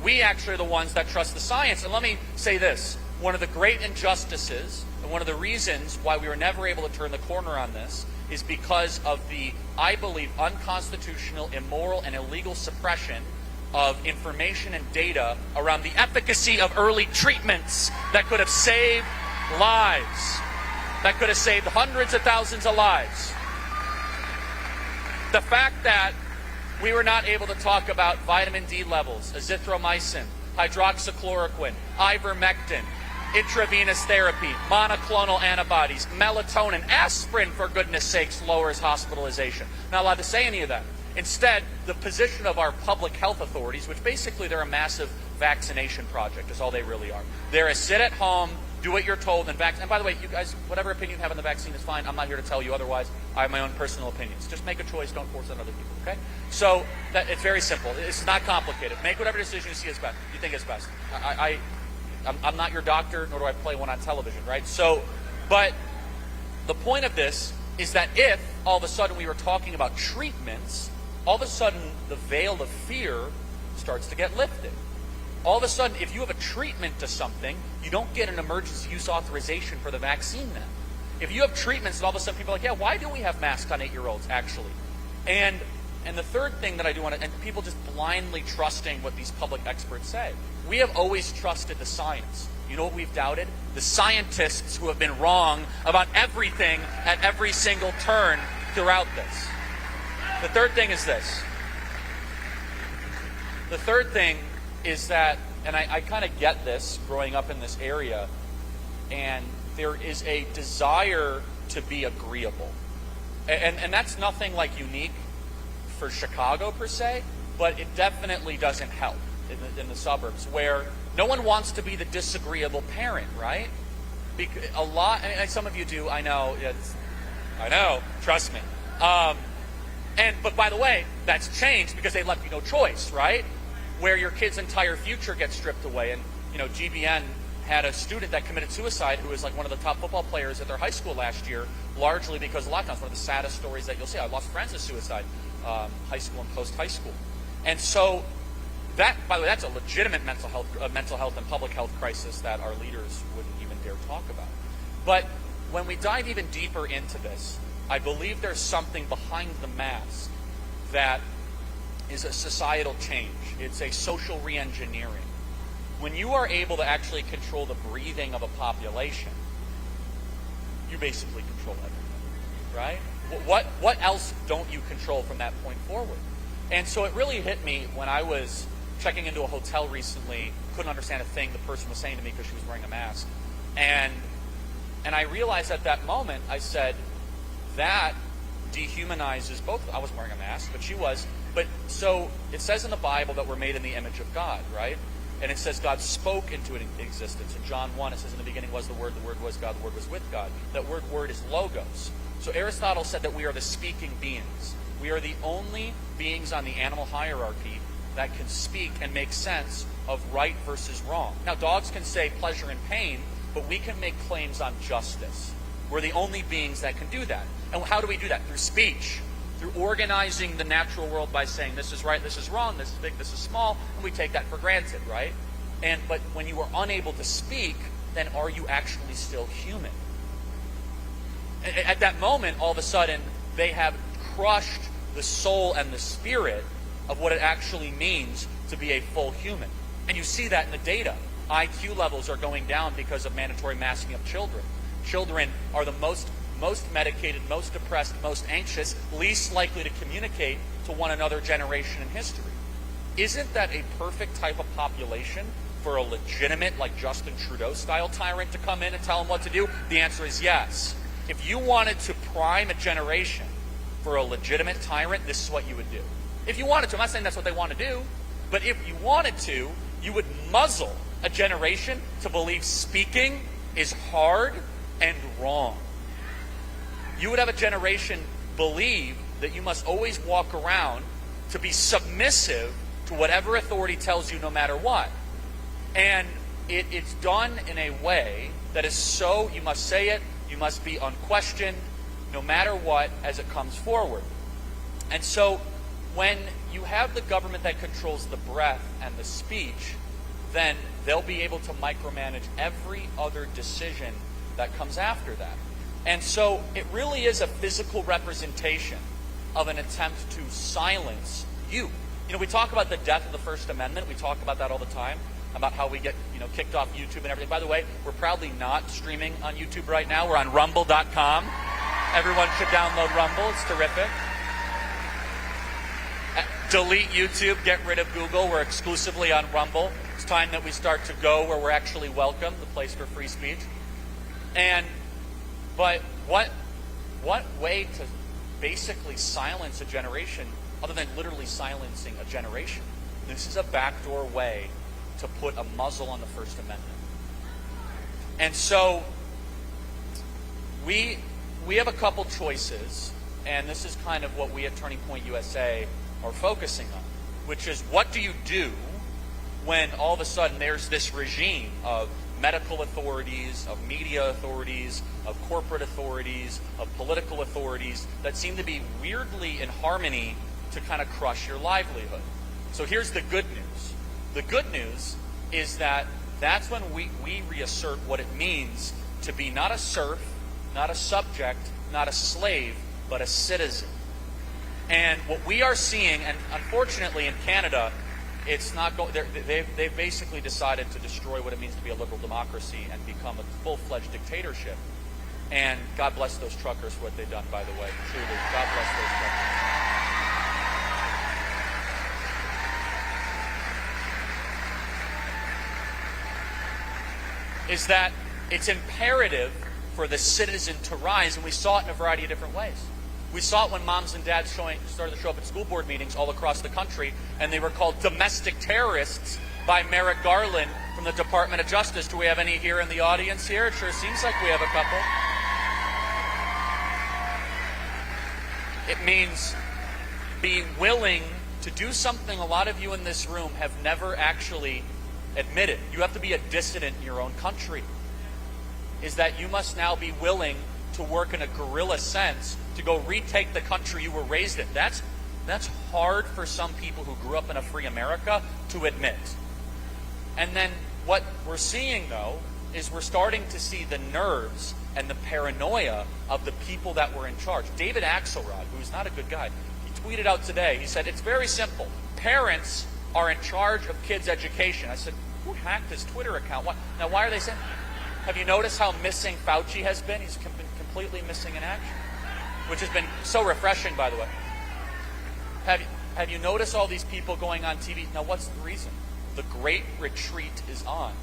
we actually are the ones that trust the science. And let me say this. One of the great injustices, and one of the reasons why we were never able to turn the corner on this, is because of the, I believe, unconstitutional, immoral, and illegal suppression of information and data around the efficacy of early treatments that could have saved lives. That could have saved hundreds of thousands of lives. The fact that we were not able to talk about vitamin D levels, azithromycin, hydroxychloroquine, ivermectin, intravenous therapy, monoclonal antibodies, melatonin, aspirin, for goodness sakes, lowers hospitalization. Not allowed to say any of that. Instead, the position of our public health authorities, which basically they're a massive vaccination project, is all they really are. They're a sit at home, do what you're told, and vaccine. And by the way, you guys, whatever opinion you have on the vaccine is fine. I'm not here to tell you otherwise. I have my own personal opinions. Just make a choice. Don't force it on other people, okay? So it's very simple. It's not complicated. Make whatever decision you see is best. You think is best. I'm not your doctor, nor do I play one on television, right? So, but the point of this is that if all of a sudden we were talking about treatments, all of a sudden the veil of fear starts to get lifted. All of a sudden, if you have a treatment to something, you don't get an emergency use authorization for the vaccine then. If you have treatments, and all of a sudden people are like, yeah, why do we have masks on 8-year-olds, actually? And the third thing that I do want to, and people just blindly trusting what these public experts say. We have always trusted the science. You know what we've doubted? The scientists who have been wrong about everything at every single turn throughout this. The third thing is this. The third thing is that, and I kind of get this growing up in this area, and there is a desire to be agreeable. And that's nothing like unique for Chicago per se, but it definitely doesn't help in the suburbs, where no one wants to be the disagreeable parent, right? A lot, and some of you do, I know, I know, trust me. But by the way, that's changed because they left you no choice, right? Where your kid's entire future gets stripped away. And, GBN had a student that committed suicide who was like one of the top football players at their high school last year, largely because of lockdowns. One of the saddest stories that you'll see. I lost friends to suicide, high school and post-high school. And so that, by the way, that's a legitimate mental health and public health crisis that our leaders wouldn't even dare talk about. But when we dive even deeper into this, I believe there's something behind the mask that is a societal change. It's a social re-engineering. When you are able to actually control the breathing of a population, you basically control everything, right? What else don't you control from that point forward? And so it really hit me when I was checking into a hotel recently, couldn't understand a thing the person was saying to me because she was wearing a mask. And I realized at that moment, I said, that dehumanizes both. I was wearing a mask, but she was. But so it says in the Bible that we're made in the image of God, right? And it says God spoke into existence. In John 1, it says in the beginning was the Word was God, the Word was with God. That word is logos. So Aristotle said that we are the speaking beings. We are the only beings on the animal hierarchy that can speak and make sense of right versus wrong. Now, dogs can say pleasure and pain, but we can make claims on justice. We're the only beings that can do that. And how do we do that? Through speech. Through organizing the natural world by saying this is right, this is wrong, this is big, this is small, and we take that for granted, right? But when you are unable to speak, then are you actually still human? At that moment, all of a sudden, they have crushed the soul and the spirit of what it actually means to be a full human. And you see that in the data. IQ levels are going down because of mandatory masking of children. Children are the most medicated, most depressed, most anxious, least likely to communicate to one another generation in history. Isn't that a perfect type of population for a legitimate, like Justin Trudeau-style tyrant to come in and tell them what to do? The answer is yes. If you wanted to prime a generation for a legitimate tyrant, this is what you would do. If you wanted to, I'm not saying that's what they want to do, but if you wanted to, you would muzzle a generation to believe speaking is hard and wrong. You would have a generation believe that you must always walk around to be submissive to whatever authority tells you no matter what. And it's done in a way that is so, you must say it, you must be unquestioned, no matter what, as it comes forward. And so when you have the government that controls the breath and the speech, then they'll be able to micromanage every other decision that comes after that. And so it really is a physical representation of an attempt to silence you. We talk about the death of the First Amendment. We talk about that all the time, about how we get, kicked off YouTube and everything. By the way, we're proudly not streaming on YouTube right now. We're on rumble.com. Everyone should download Rumble. It's terrific. delete YouTube, get rid of Google. We're exclusively on Rumble. It's time that we start to go where we're actually welcome, the place for free speech. But what way to basically silence a generation other than literally silencing a generation? This is a backdoor way to put a muzzle on the First Amendment. And so we have a couple choices, and this is kind of what we at Turning Point USA are focusing on, which is what do you do when all of a sudden there's this regime of medical authorities, of media authorities, of corporate authorities, of political authorities that seem to be weirdly in harmony to kind of crush your livelihood. So here's the good news. The good news is that that's when we reassert what it means to be not a serf, not a subject, not a slave, but a citizen. And what we are seeing, and unfortunately in Canada, it's not they've basically decided to destroy what it means to be a liberal democracy and become a full-fledged dictatorship. And God bless those truckers for what they've done, by the way. Truly, God bless those truckers. Is that it's imperative for the citizen to rise, and we saw it in a variety of different ways. We saw it when moms and dads started to show up at school board meetings all across the country, and they were called domestic terrorists by Merrick Garland from the Department of Justice. Do we have any here in the audience here? It sure seems like we have a couple. It means being willing to do something a lot of you in this room have never actually admitted. You have to be a dissident in your own country. Is that you must now be willing to work in a guerrilla sense to go retake the country you were raised in. That's hard for some people who grew up in a free America to admit. And then what we're seeing, though, is we're starting to see the nerves and the paranoia of the people that were in charge. David Axelrod, who's not a good guy, he tweeted out today, he said, it's very simple. Parents are in charge of kids' education. I said, who hacked his Twitter account? Now, why are they saying? Have you noticed how missing Fauci has been? He's been completely missing in action, which has been so refreshing, by the way. Have you noticed all these people going on TV? Now, what's the reason? The Great Retreat is on.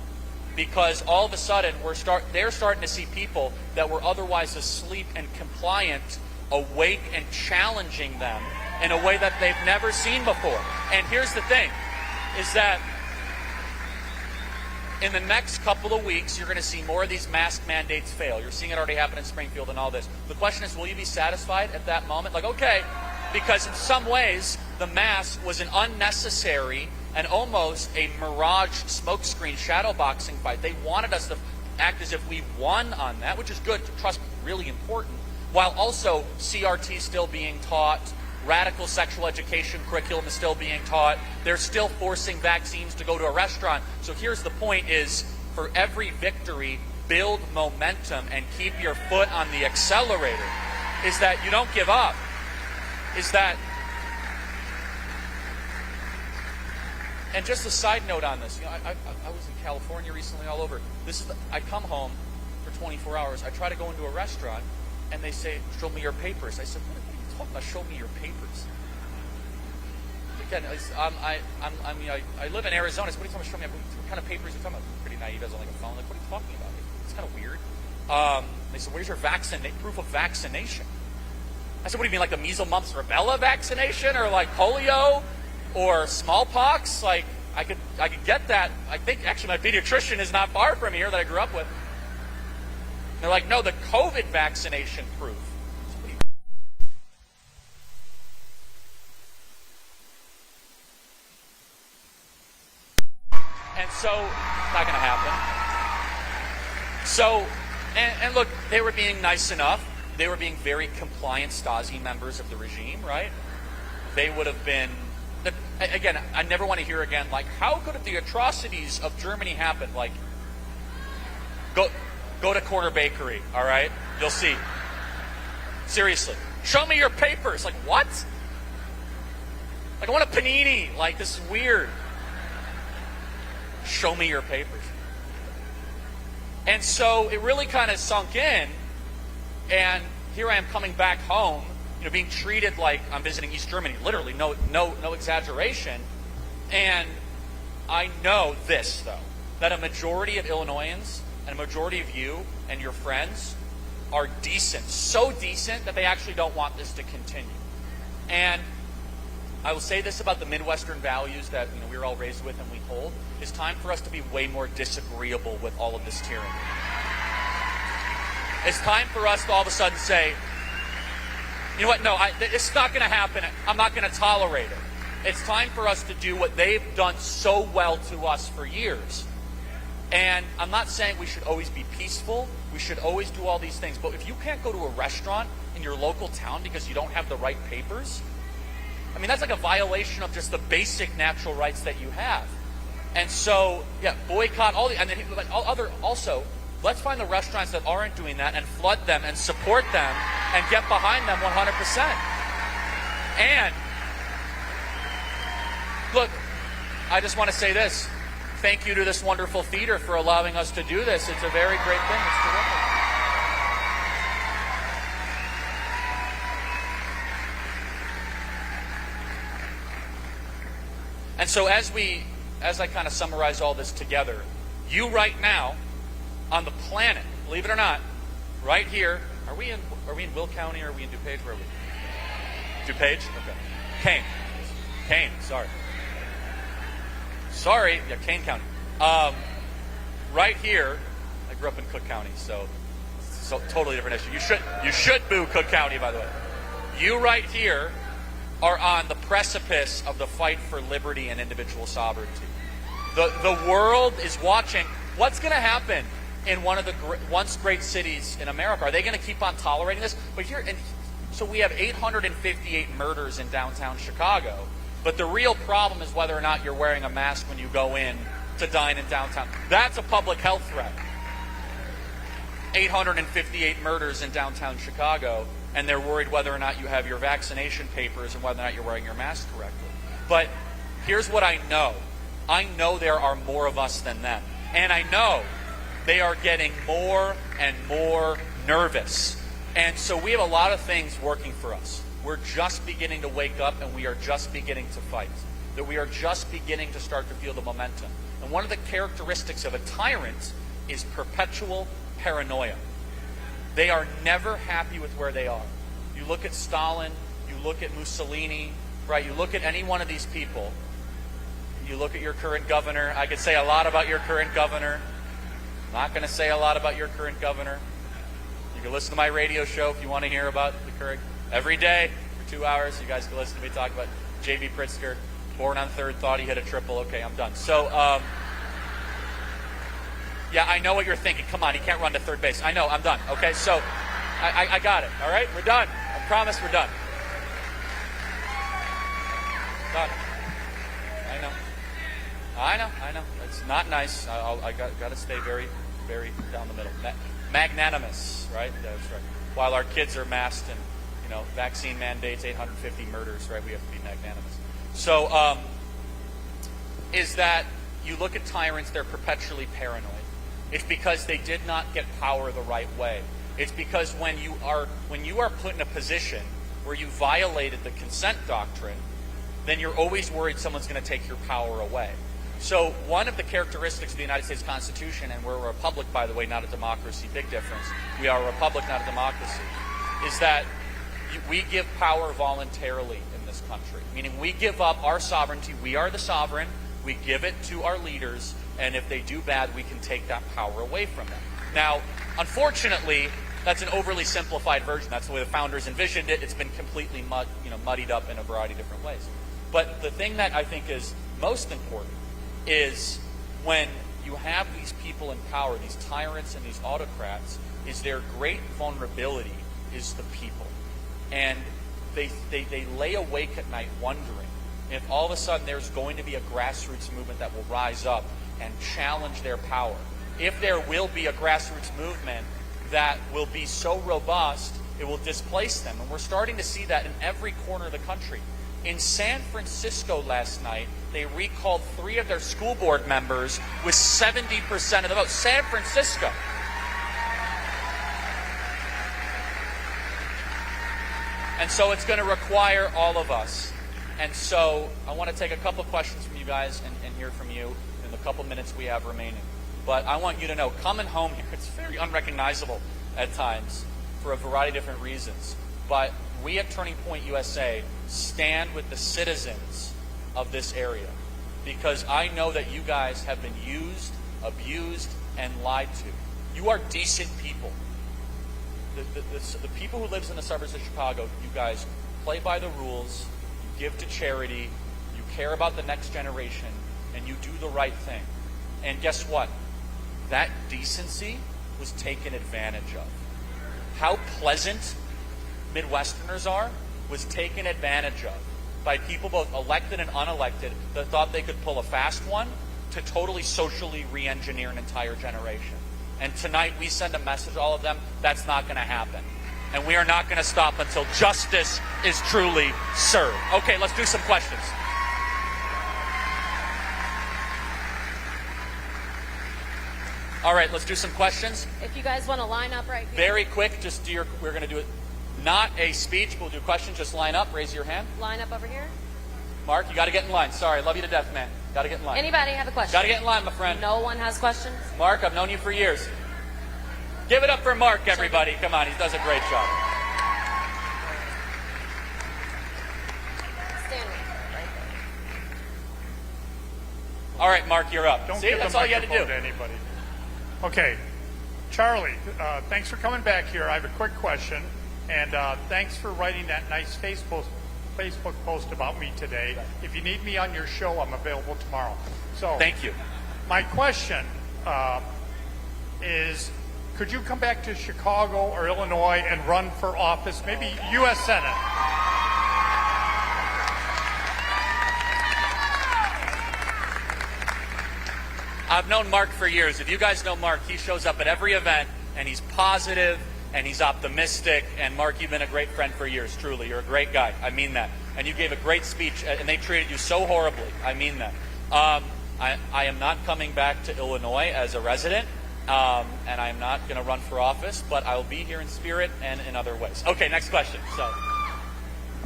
Because all of a sudden, they're starting to see people that were otherwise asleep and compliant awake and challenging them in a way that they've never seen before. And here's the thing, is that in the next couple of weeks, you're going to see more of these mask mandates fail. You're seeing it already happen in Springfield and all this. The question is, will you be satisfied at that moment? Like, okay, because in some ways, the mask was an unnecessary and almost a mirage smokescreen shadow boxing fight. They wanted us to act as if we won on that, which is good, trust me, really important, while also CRT still being taught, radical sexual education curriculum is still being taught. They're still forcing vaccines to go to a restaurant. So here's the point is, for every victory, build momentum and keep your foot on the accelerator. Is that you don't give up. Is that... And just a side note on this. You know, I was in California recently, all over. I come home for 24 hours. I try to go into a restaurant, and they say, show me your papers. I said, what are you talking about? Show me your papers. Again, I live in Arizona. So what are you talking about? Show me what kind of papers are you talking about? Pretty naive, as on like a phone. Like, what are you talking about? It's kind of weird. They said, where's your proof of vaccination? I said, what do you mean, like the measles, mumps, rubella vaccination, or like polio, or smallpox? Like, I could get that. I think actually my pediatrician is not far from here that I grew up with. And they're like, no, the COVID vaccination proof. And so, not going to happen. So, and look, they were being nice enough. They were being very compliant Stasi members of the regime, right? They would have been, again, I never want to hear again, like, how could the atrocities of Germany happen? Like, go to Corner Bakery, all right? You'll see. Seriously. Show me your papers. Like, what? Like, I want a panini. Like, this is weird. Show me your papers. And so it really kind of sunk in, and here I am coming back home being treated like I'm visiting East Germany, literally, no exaggeration. And I know this, though, that a majority of Illinoisans and a majority of you and your friends are decent, so decent that they actually don't want this to continue. And I will say this about the Midwestern values that we were all raised with and we hold. It's time for us to be way more disagreeable with all of this tyranny. It's time for us to all of a sudden say, you know what, no, it's not going to happen. I'm not going to tolerate it. It's time for us to do what they've done so well to us for years. And I'm not saying we should always be peaceful. We should always do all these things. But if you can't go to a restaurant in your local town because you don't have the right papers, I mean, that's like a violation of just the basic natural rights that you have. And so, yeah, boycott all the, and then also, let's find the restaurants that aren't doing that and flood them and support them and get behind them 100%. And look, I just want to say this. Thank you to this wonderful theater for allowing us to do this. It's a very great thing. It's terrific. And so as I kind of summarize all this together, you right now on the planet, believe it or not, right here, are we in Will County or are we in DuPage? Where are we? DuPage? Okay. Kane, sorry. Yeah, Kane County. Right here, I grew up in Cook County, so totally different issue. You should boo Cook County, by the way. You right here are on the precipice of the fight for liberty and individual sovereignty. The world is watching. What's going to happen in one of the once great cities in America? Are they going to keep on tolerating this? But so we have 858 murders in downtown Chicago. But the real problem is whether or not you're wearing a mask when you go in to dine in downtown. That's a public health threat. 858 murders in downtown Chicago, and they're worried whether or not you have your vaccination papers and whether or not you're wearing your mask correctly. But here's what I know. I know there are more of us than them. And I know they are getting more and more nervous. And so we have a lot of things working for us. We're just beginning to wake up, and we are just beginning to fight. That we are just beginning to start to feel the momentum. And one of the characteristics of a tyrant is perpetual paranoia. They are never happy with where they are. You look at Stalin, you look at Mussolini, right? You look at any one of these people. You look at your current governor. I could say a lot about your current governor. I'm not going to say a lot about your current governor. You can listen to my radio show if you want to hear about the current. Every day for 2 hours, you guys can listen to me talk about J.B. Pritzker, born on third, thought he hit a triple. Okay, I'm done. So, yeah, I know what you're thinking. Come on, he can't run to third base. I know, I'm done. Okay, so I got it. All right, we're done. I promise we're done. Done. I know. It's not nice. I got to stay very, very down the middle. Magnanimous, right? That's right. While our kids are masked and vaccine mandates, 850 murders, right? We have to be magnanimous. So, is that you look at tyrants, they're perpetually paranoid. It's because they did not get power the right way. It's because when you are put in a position where you violated the consent doctrine, then you're always worried someone's going to take your power away. So one of the characteristics of the United States Constitution, and we're a republic, by the way, not a democracy, big difference. We are a republic, not a democracy, is that we give power voluntarily in this country, meaning we give up our sovereignty. We are the sovereign. We give it to our leaders, and if they do bad, we can take that power away from them. Now, unfortunately, that's an overly simplified version. That's the way the founders envisioned it. It's been completely muddied up in a variety of different ways. But the thing that I think is most important is when you have these people in power, these tyrants and these autocrats, is their great vulnerability is the people. And they lay awake at night wondering if all of a sudden there's going to be a grassroots movement that will rise up and challenge their power. If there will be a grassroots movement that will be so robust, it will displace them. And we're starting to see that in every corner of the country. In San Francisco last night, they recalled 3 of their school board members with 70% of the vote. San Francisco. And so it's going to require all of us. And so I want to take a couple questions from you guys and hear from you in the couple minutes we have remaining. But I want you to know, coming home here, it's very unrecognizable at times for a variety of different reasons. But we at Turning Point USA stand with the citizens of this area because I know that you guys have been used, abused, and lied to. You are decent people. The people who lives in the suburbs of Chicago, you guys play by the rules, you give to charity, you care about the next generation, and you do the right thing. And guess what? That decency was taken advantage of. How pleasant Midwesterners are was taken advantage of by people both elected and unelected that thought they could pull a fast one to totally socially re-engineer an entire generation. And tonight we send a message to all of them, that's not going to happen. And we are not going to stop until justice is truly served. Okay, let's do some questions. All right, let's do some questions.
If you guys want to line up right here.
Very quick, just do your, we're going to do it, not a speech, we'll do questions, just line up, raise your hand.
Line up over here.
Mark, you got to get in line. Sorry, love you to death, man. Got to get in line.
Anybody have a question?
Got to get in line, my friend.
No one has questions?
Mark, I've known you for years. Give it up for Mark, everybody. Come on, he does a great job.
Stand right there.
All right, Mark, you're up.
Don't
See,
give
that's
the
all you had to do.
microphone to anybody. Okay, Charlie, thanks for coming back here. I have a quick question, and thanks for writing that nice Facebook post about me today. If you need me on your show, I'm available tomorrow. So,
Thank you.
my question is, could you come back to Chicago or Illinois and run for office, maybe U.S. Senate?
I've known Mark for years. If you guys know Mark, he shows up at every event, and he's positive, and he's optimistic. And Mark, you've been a great friend for years, truly. You're a great guy. I mean that. And you gave a great speech, and they treated you so horribly. I mean that. I am not coming back to Illinois as a resident, and I'm not going to run for office, but I will be here in spirit and in other ways. Okay, next question.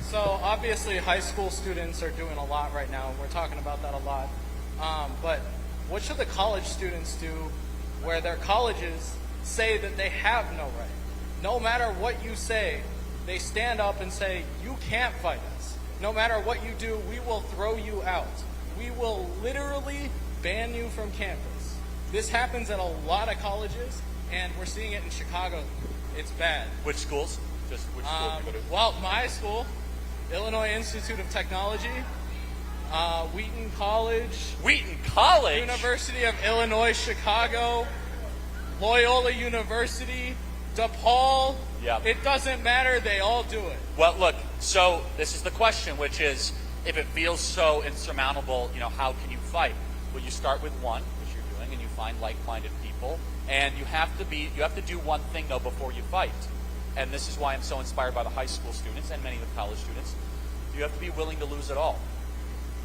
So obviously high school students are doing a lot right now. We're talking about that a lot. But what should the college students do where their colleges say that they have no right? No matter what you say, they stand up and say, you can't fight us. No matter what you do, we will throw you out. We will literally ban you from campus. This happens at a lot of colleges, and we're seeing it in Chicago. It's bad.
Which schools? Just which schools you go to?
Well, my school, Illinois Institute of Technology, Wheaton College.
Wheaton College?
University of Illinois, Chicago, Loyola University, DePaul.
Yep.
It doesn't matter. They all do it.
Well, look, so this is the question, which is, if it feels so insurmountable, how can you fight? Well, you start with one, which you're doing, and you find like-minded people, and you have to do one thing, though, before you fight. And this is why I'm so inspired by the high school students and many of the college students. You have to be willing to lose it all.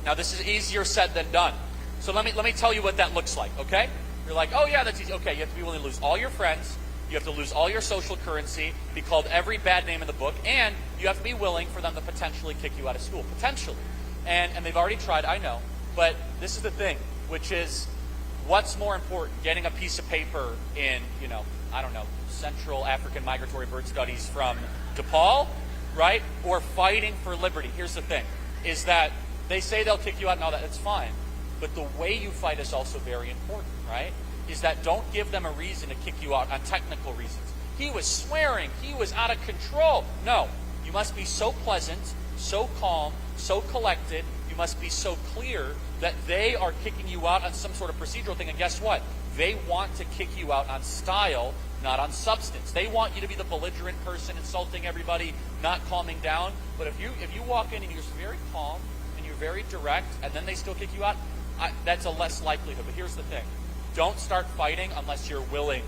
Now, this is easier said than done. So let me tell you what that looks like, okay? You're like, oh, yeah, that's easy. Okay, you have to be willing to lose all your friends. You have to lose all your social currency, be called every bad name in the book, and you have to be willing for them to potentially kick you out of school. Potentially. And they've already tried, I know. But this is the thing, which is, what's more important? Getting a piece of paper in, Central African Migratory Bird Studies from DePaul, right? Or fighting for liberty. Here's the thing, is that they say they'll kick you out and all that. That's fine. But the way you fight is also very important, right? Is that don't give them a reason to kick you out on technical reasons. He was swearing. He was out of control. No. You must be so pleasant, so calm, so collected. You must be so clear that they are kicking you out on some sort of procedural thing. And guess what? They want to kick you out on style, not on substance. They want you to be the belligerent person, insulting everybody, not calming down. But if you walk in and you're very calm and you're very direct, and then they still kick you out, that's a less likelihood. But here's the thing. Don't start fighting unless you're willing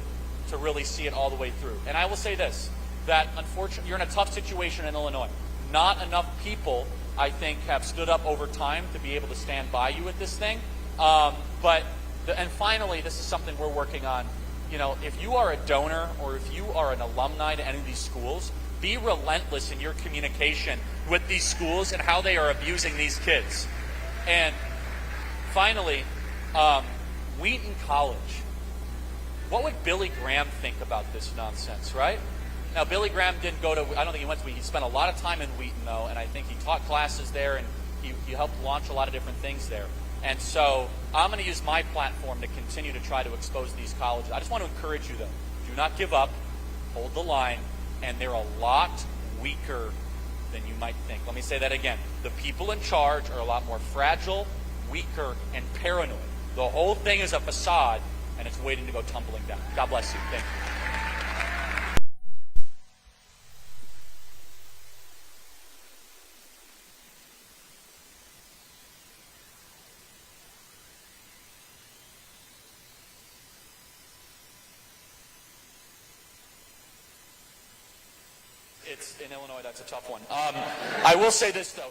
to really see it all the way through. And I will say this, that unfortunately, you're in a tough situation in Illinois. Not enough people, I think, have stood up over time to be able to stand by you with this thing. And finally, this is something we're working on. If you are a donor or if you are an alumni to any of these schools, Be relentless in your communication with these schools and how they are abusing these kids. And finally, Wheaton College. What would Billy Graham think about this nonsense, right? Now, Billy Graham didn't go to, I don't think he went to Wheaton. He spent a lot of time in Wheaton, though, and I think he taught classes there, and he helped launch a lot of different things there. And so I'm going to use my platform to continue to try to expose these colleges. I just want to encourage you, though, do not give up, hold the line, and they're a lot weaker than you might think. Let me say that again. The people in charge are a lot more fragile, weaker, and paranoid. The whole thing is a facade, and it's waiting to go tumbling down. God bless you. Thank you. It's in Illinois. That's a tough one. I will say this, though.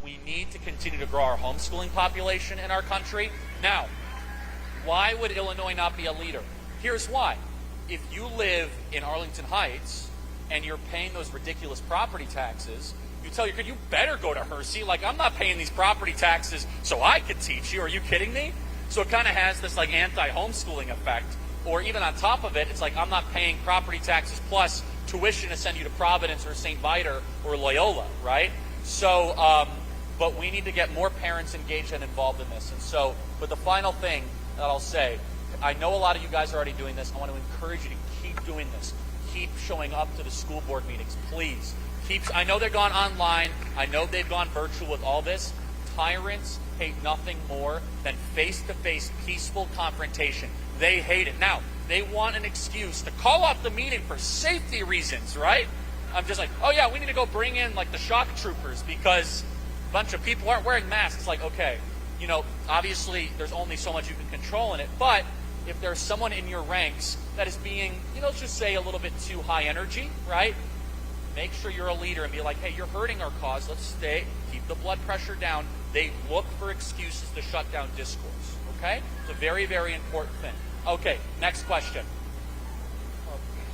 We need to continue to grow our homeschooling population in our country. Now, why would Illinois not be a leader? Here's why. If you live in Arlington Heights and you're paying those ridiculous property taxes, you tell your kid, you better go to Hersey. Like, I'm not paying these property taxes so I could teach you. Are you kidding me? So it kind of has this like anti-homeschooling effect. Or even on top of it, it's like I'm not paying property taxes plus tuition to send you to Providence or St. Viator or Loyola, right? So, but we need to get more parents engaged and involved in this. And so, but the final thing that I'll say, I know a lot of you guys are already doing this. I want to encourage you to keep doing this. Keep showing up to the school board meetings, please. I know they've gone online. I know they've gone virtual with all this. Tyrants hate nothing more than face-to-face peaceful confrontation. They hate it. Now, they want an excuse to call off the meeting for safety reasons, right? I'm just like, oh yeah, we need to go bring in like the shock troopers because a bunch of people aren't wearing masks. It's like, okay, you know, obviously there's only so much you can control in it, but if there's someone in your ranks that is being, you know, let's just say a little bit too high energy, right? Make sure you're a leader and be like, hey, you're hurting our cause. Let's stay, keep the blood pressure down. They look for excuses to shut down discourse, okay? It's a very, very important thing. Okay, next question.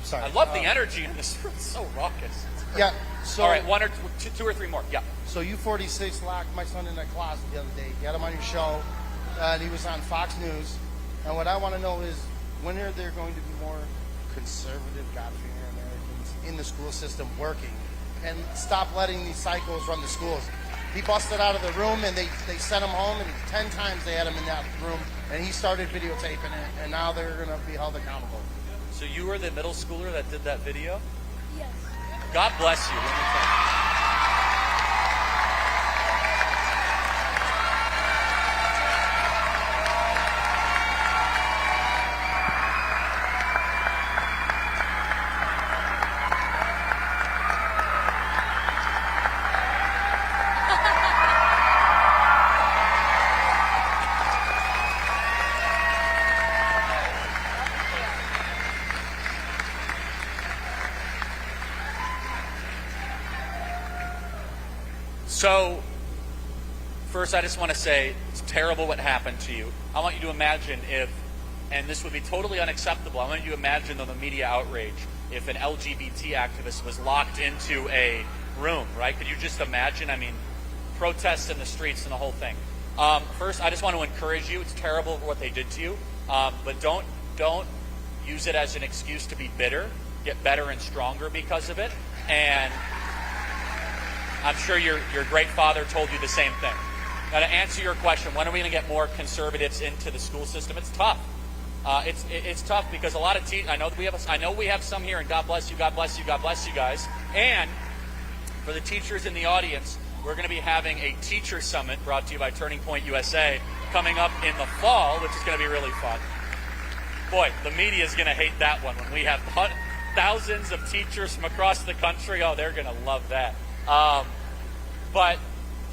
Sorry.
I love the energy in this room. It's so raucous.
Yeah. So,
all right, one or two or three more. Yeah.
So U46 locked my son in the closet the other day. You had him on your show. And he was on Fox News. And what I want to know is, when are there going to be more conservative, God-fearing Americans in the school system working? And stop letting these psychos run the schools. He busted out of the room, and they sent him home, and 10 times they had him in that room, and he started videotaping it, and now they're going to be held accountable.
So you were the middle schooler that did that video?
Yes.
God bless you. Let me tell you. So, first I just want to say, it's terrible what happened to you. I want you to imagine if, and this would be totally unacceptable, I want you to imagine the media outrage if an LGBT activist was locked into a room, right? Could you just imagine? I mean, protests in the streets and the whole thing. First, I just want to encourage you. It's terrible what they did to you, but don't use it as an excuse to be bitter. Get better and stronger because of it. And I'm sure your great father told you the same thing. Now, to answer your question, when are we going to get more conservatives into the school system? It's tough. It's tough because a lot of I know we have some here, and God bless you, God bless you, God bless you guys. And for the teachers in the audience, we're going to be having a teacher summit brought to you by Turning Point USA coming up in the fall, which is going to be really fun. Boy, the media is going to hate that one when we have thousands of teachers from across the country. Oh, they're going to love that. But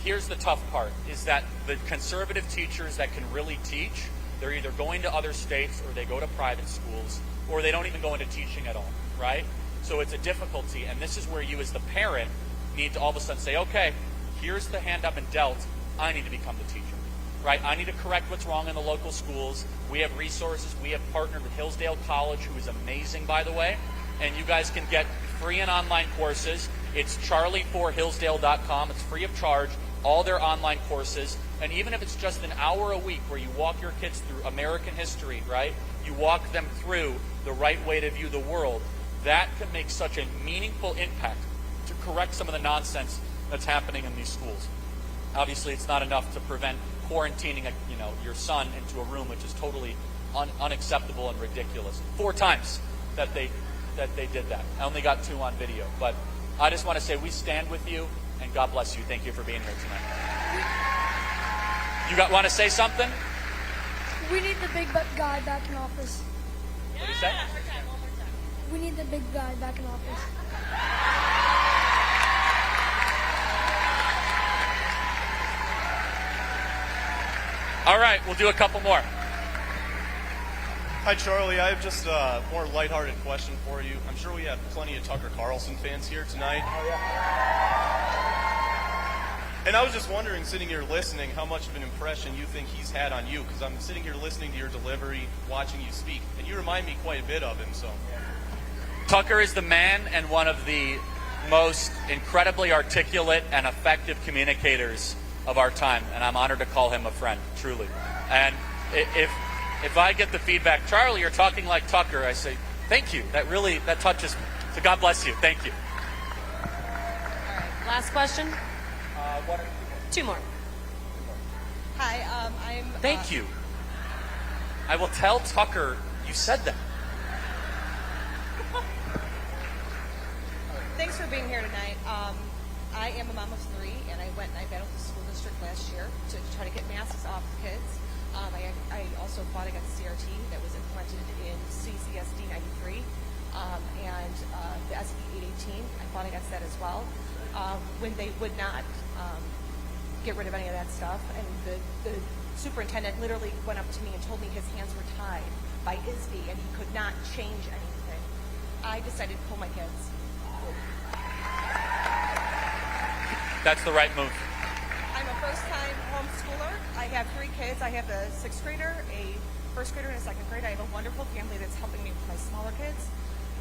here's the tough part, is that the conservative teachers that can really teach, they're either going to other states or they go to private schools or they don't even go into teaching at all, right? So it's a difficulty, and this is where you as the parent need to all of a sudden say, okay, here's the hand I've been dealt. I need to become the teacher, right? I need to correct what's wrong in the local schools. We have resources. We have partnered with Hillsdale College, who is amazing, by the way, and you guys can get free and online courses. It's charlie4hillsdale.com. It's free of charge, all their online courses. And even if it's just an hour a week where you walk your kids through American history, right? You walk them through the right way to view the world. That can make such a meaningful impact to correct some of the nonsense that's happening in these schools. Obviously, it's not enough to prevent quarantining your son into a room, which is totally unacceptable and ridiculous. 4 times that they did that. I only got 2 on video. But I just want to say we stand with you, and God bless you. Thank you for being here tonight. You want to say something?
We need the big guy back in office.
What do you say?
One more time.
We need the big guy back in office.
All right, we'll do a couple more.
Hi, Charlie. I have just a more lighthearted question for you. I'm sure we have plenty of Tucker Carlson fans here tonight. Oh, yeah. And I was just wondering, sitting here listening, how much of an impression you think he's had on you, because I'm sitting here listening to your delivery, watching you speak, and you remind me quite a bit of him. So,
Tucker is the man and one of the most incredibly articulate and effective communicators of our time, and I'm honored to call him a friend, truly. And if I get the feedback, Charlie, you're talking like Tucker, I say, thank you. That touches me. So God bless you. Thank you.
All right. Last question.
1 or
2 more.
Hi, I'm...
Thank you. I will tell Tucker you said that.
Thanks for being here tonight. I am a mom of 3, and I went and I battled the school district last year to try to get masks off the kids. I also fought against CRT that was implemented in CCSD 93, and the SB 818. I fought against that as well. When they would not get rid of any of that stuff, and the superintendent literally went up to me and told me his hands were tied by ISB and he could not change anything, I decided to pull my kids.
That's the right move.
I'm a first-time homeschooler. I have 3 kids. I have a 6th grader, a 1st grader, and a 2nd grader. I have a wonderful family that's helping me with my smaller kids.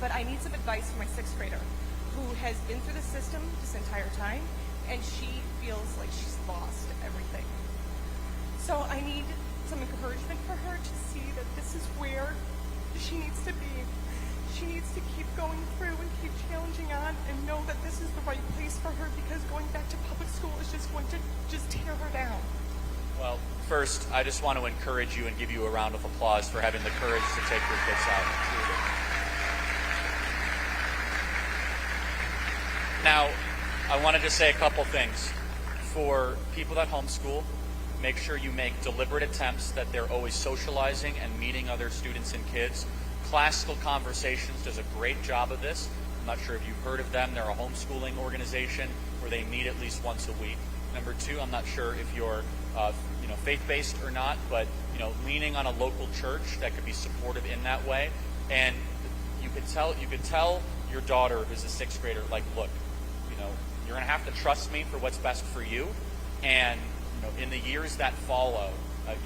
But I need some advice from my 6th grader, who has been through the system this entire time, and she feels like she's lost everything. So I need some encouragement for her to see that this is where she needs to be. She needs to keep going through and keep challenging on and know that this is the right place for her, because going back to public school is just going to just tear her down.
Well, first, I just want to encourage you and give you a round of applause for having the courage to take your kids out. Now, I wanted to say a couple things. For people that homeschool, make sure you make deliberate attempts that they're always socializing and meeting other students and kids. Classical Conversations does a great job of this. I'm not sure if you've heard of them. They're a homeschooling organization where they meet at least once a week. Number 2, I'm not sure if you're faith-based or not, but leaning on a local church that could be supportive in that way. And you could tell your daughter, who's a 6th grader, like, look, you're going to have to trust me for what's best for you. And in the years that follow,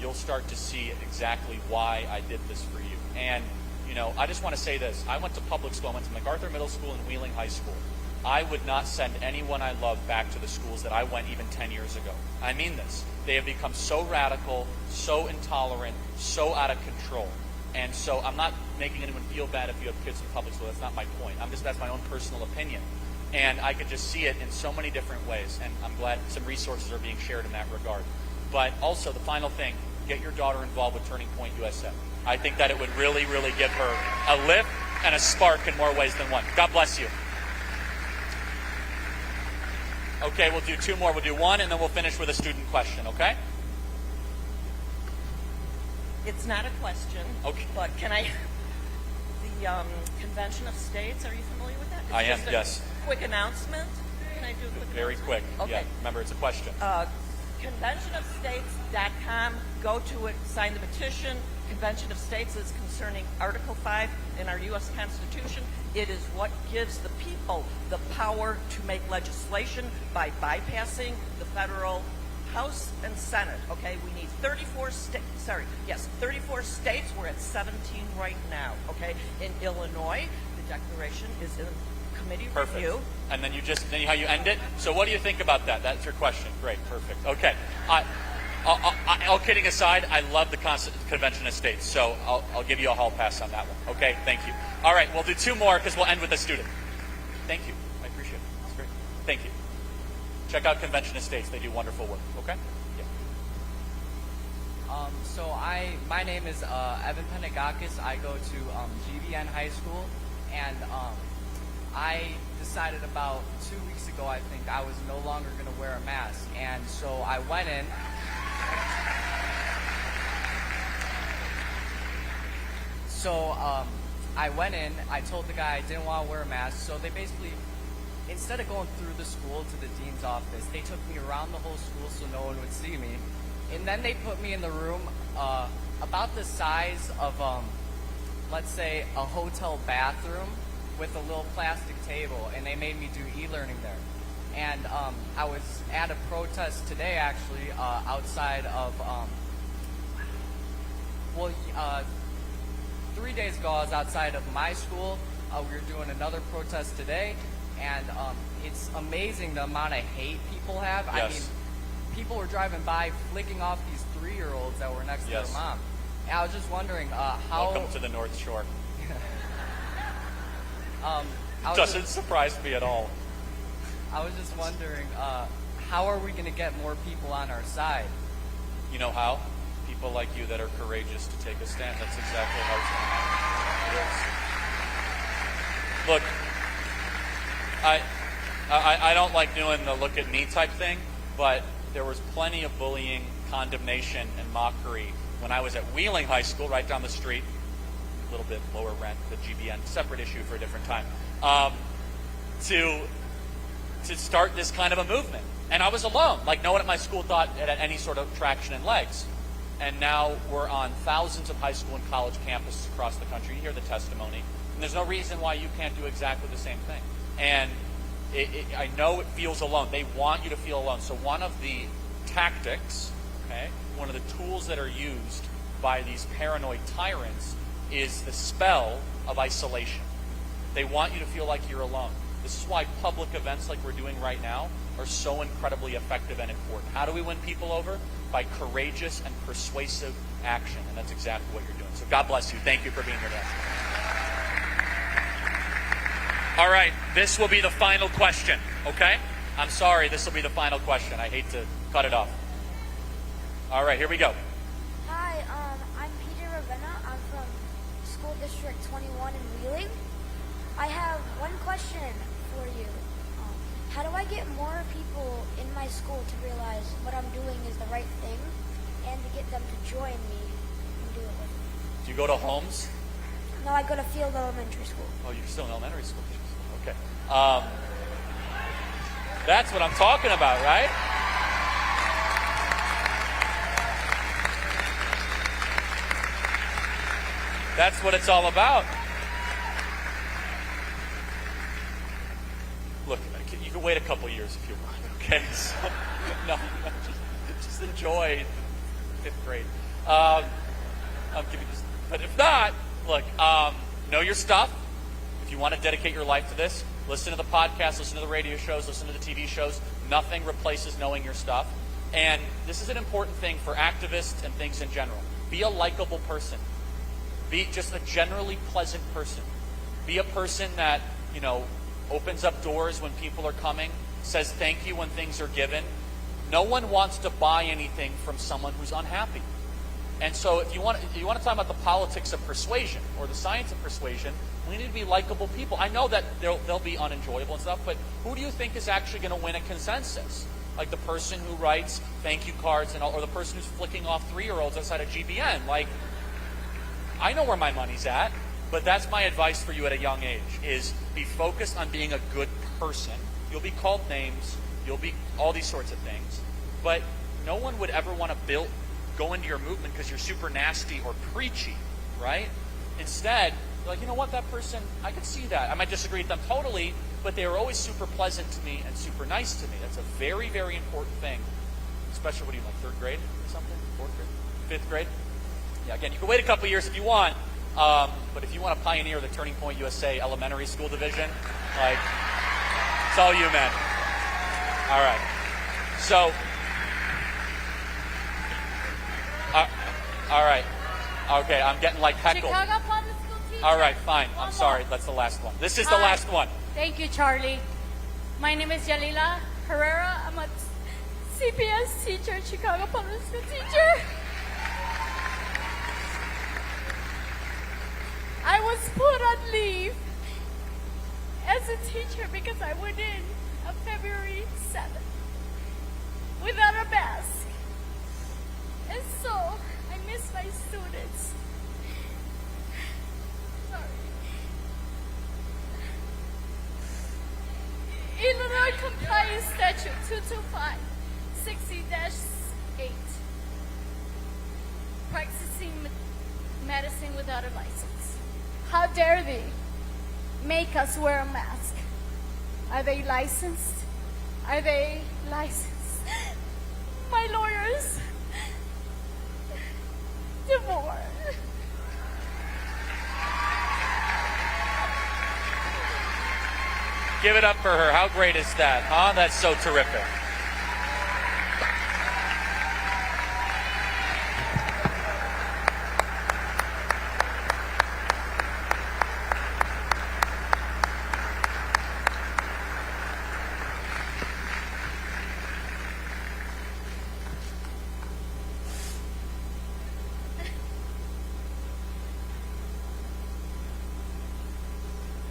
you'll start to see exactly why I did this for you. And I just want to say this. I went to public school. I went to MacArthur Middle School and Wheeling High School. I would not send anyone I love back to the schools that I went even 10 years ago. I mean this. They have become so radical, so intolerant, so out of control. And so I'm not making anyone feel bad if you have kids in public school. That's not my point. That's my own personal opinion. And I could just see it in so many different ways. And I'm glad some resources are being shared in that regard. But also, the final thing, get your daughter involved with Turning Point USA. I think that it would really, really give her a lift and a spark in more ways than one. God bless you. Okay, we'll do 2 more. We'll do 1, and then we'll finish with a student question, okay?
It's not a question.
Okay.
But can I...
the Convention of States. Are you familiar with that? It's
I am,
just a
yes.
Quick announcement. Can I do a quick
Very
announcement?
quick.
Okay.
Yeah, remember, it's a question.
Conventionofstates.com. Go to it, sign the petition. Convention of States is concerning Article 5 in our U.S. Constitution. It is what gives the people the power to make legislation by bypassing the federal House and Senate. Okay, we need 34 states. 34 states. We're at 17 right now. Okay, in Illinois, the declaration is in committee
Perfect.
review.
And then how you end it. So what do you think about that? That's your question. Great, perfect. Okay. All kidding aside, I love the Convention of States, so I'll give you a hall pass on that one. Okay, thank you. All right, we'll do two more because we'll end with a student. Thank you. I appreciate it. That's great. Thank you. Check out Convention of States. They do wonderful work. Okay? Yeah.
My name is Evan Penagakis. I go to GVN High School, and I decided about 2 weeks ago, I think, I was no longer going to wear a mask. And so I went in. I told the guy I didn't want to wear a mask. So they basically, instead of going through the school to the dean's office, they took me around the whole school so no one would see me. And then they put me in the room about the size of, let's say, a hotel bathroom with a little plastic table, and they made me do e-learning there. And I was at a protest today, actually, outside of, 3 days ago, I was outside of my school. We were doing another protest today, and it's amazing the amount of hate people have.
Yes.
I mean, people were driving by, flicking off these 3-year-olds that were next to their mom. And I was just wondering how...
Welcome to the North Shore. Doesn't surprise me at all.
I was just wondering, how are we going to get more people on our side?
You know how? People like you that are courageous to take a stand. That's exactly how it's going to happen. It is. Look, I don't like doing the look at me type thing, but there was plenty of bullying, condemnation, and mockery when I was at Wheeling High School, right down the street. A little bit lower rent, the GBN, separate issue for a different time. To start this kind of a movement. And I was alone. Like, no one at my school thought it had any sort of traction and legs. And now we're on thousands of high school and college campuses across the country. You hear the testimony. And there's no reason why you can't do exactly the same thing. And I know it feels alone. They want you to feel alone. So one of the tactics, okay, one of the tools that are used by these paranoid tyrants is the spell of isolation. They want you to feel like you're alone. This is why public events like we're doing right now are so incredibly effective and important. How do we win people over? By courageous and persuasive action. And that's exactly what you're doing. So God bless you. Thank you for being here today. All right, this will be the final question, okay? I'm sorry, this will be the final question. I hate to cut it off. All right, here we go.
Hi, I'm Peter Ravenna. I'm from School District 21 in Wheeling. I have one question for you. How do I get more people in my school to realize what I'm doing is the right thing and to get them to join me and do it with me?
Do you go to Holmes?
No, I go to Field Elementary School.
Oh, you're still in elementary school. Okay. That's what I'm talking about, right? That's what it's all about. Look, you can wait a couple years if you want, okay? So, no, just enjoy the 5th grade. I'll give you this. But if not, look, know your stuff. If you want to dedicate your life to this, listen to the podcast, listen to the radio shows, listen to the TV shows. Nothing replaces knowing your stuff. And this is an important thing for activists and things in general. Be a likable person. Be just a generally pleasant person. Be a person that, opens up doors when people are coming, says thank you when things are given. No one wants to buy anything from someone who's unhappy. And so if you want to talk about the politics of persuasion or the science of persuasion, we need to be likable people. I know that they'll be unenjoyable and stuff, but who do you think is actually going to win a consensus? Like the person who writes thank you cards and all, or the person who's flicking off 3-year-olds outside of GBN? Like, I know where my money's at. But that's my advice for you at a young age, is be focused on being a good person. You'll be called names. You'll be all these sorts of things. But no one would ever want to go into your movement because you're super nasty or preachy, right? Instead, you're like, you know what, that person, I could see that. I might disagree with them totally, but they were always super pleasant to me and super nice to me. That's a very, very important thing. Especially, what do you like, third grade or something? Fourth grade? Fifth grade? Yeah, again, you can wait a couple years if you want, but if you want to pioneer the Turning Point USA Elementary School Division, like, it's all you, man. All right. So, all right. Okay, I'm getting like heckled.
Chicago Public School teacher.
All right, fine. I'm
One
sorry.
more.
That's the last one. This is the last one.
Thank you, Charlie. My name is Yalila Herrera. I'm a CPS teacher, Chicago Public School teacher. I was put on leave as a teacher because I went in on February 7th without a mask. And so I miss my students. Sorry. Illinois Compliance Statute 225-60-8. Practicing medicine without a license. How dare they make us wear a mask? Are they licensed? Are they licensed? My lawyers. Divorce.
Give it up for her. How great is that, huh? That's so terrific.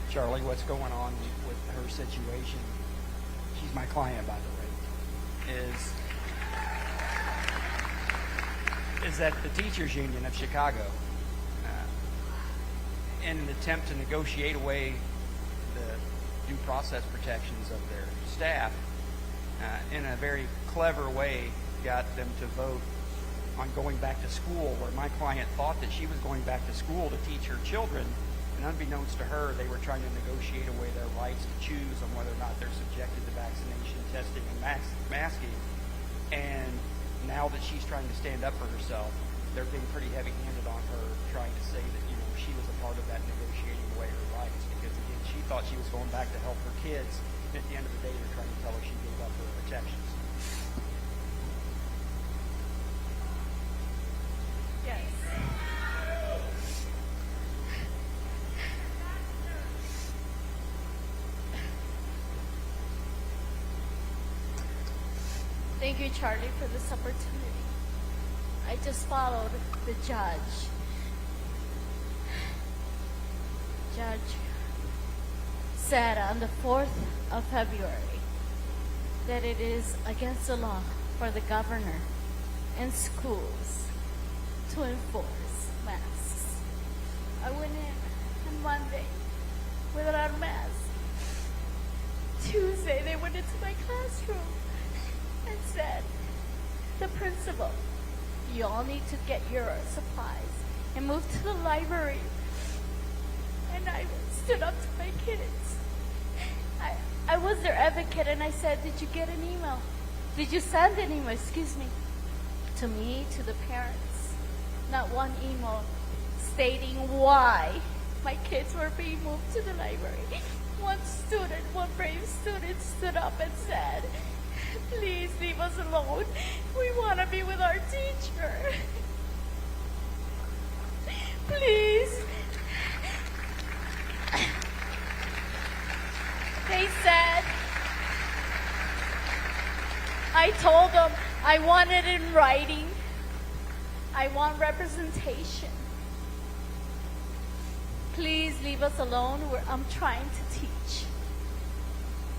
Charlie, what's going on with her situation, she's my client, by the way, is that the Teachers Union of Chicago, in an attempt to negotiate away the due process protections of their staff, in a very clever way got them to vote on going back to school, where my client thought that she was going back to school to teach her children. And unbeknownst to her, they were trying to negotiate away their rights to choose on whether or not they're subjected to vaccination, testing, and masking. And now that she's trying to stand up for herself, they're being pretty heavy-handed on her, trying to say that, you know, she was a part of that negotiating away her rights. Because, again, she thought she was going back to help her kids. And at the end of the day, they're trying to tell her she gave up her protections.
Yes. Thank you, Charlie, for this opportunity. I just followed the judge. Judge said on the 4th of February that it is against the law for the governor and schools to enforce masks. I went in on Monday without a mask. Tuesday, they went into my classroom and said, the principal, you all need to get your supplies and move to the library. And I stood up to my kids. I was their advocate, and I said, did you get an email? Did you send an email, excuse me, to me, to the parents? Not one email stating why my kids were being moved to the library. One brave student stood up and said, please leave us alone. We want to be with our teacher. Please. They said, I told them I want it in writing. I want representation. Please leave us alone. I'm trying to teach.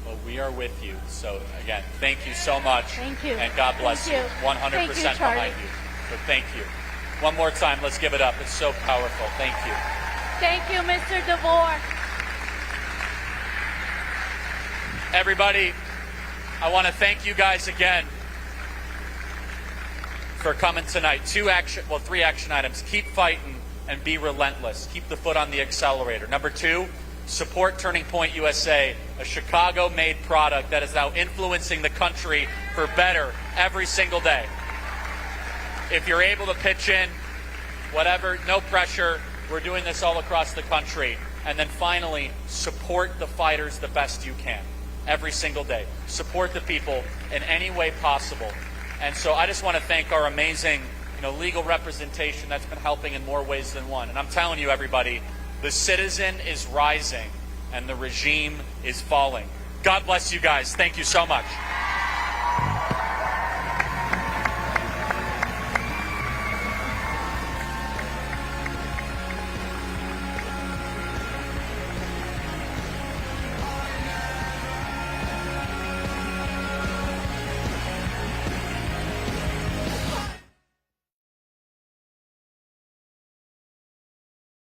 Well, we are with you. So, again, thank you so much.
Thank you.
And God bless
Thank
you. 100%
Thank you, Charlie.
behind you. So thank you. One more time, let's give it up. It's so powerful. Thank you.
Thank you, Mr. DeVore.
Everybody, I want to thank you guys again for coming tonight. 3 action items. Keep fighting and be relentless. Keep the foot on the accelerator. Number 2, support Turning Point USA, a Chicago-made product that is now influencing the country for better every single day. If you're able to pitch in, whatever, no pressure. We're doing this all across the country. And then finally, support the fighters the best you can every single day. Support the people in any way possible. And so I just want to thank our amazing, legal representation that's been helping in more ways than one. And I'm telling you, everybody, the citizen is rising and the regime is falling. God bless you guys. Thank you so much.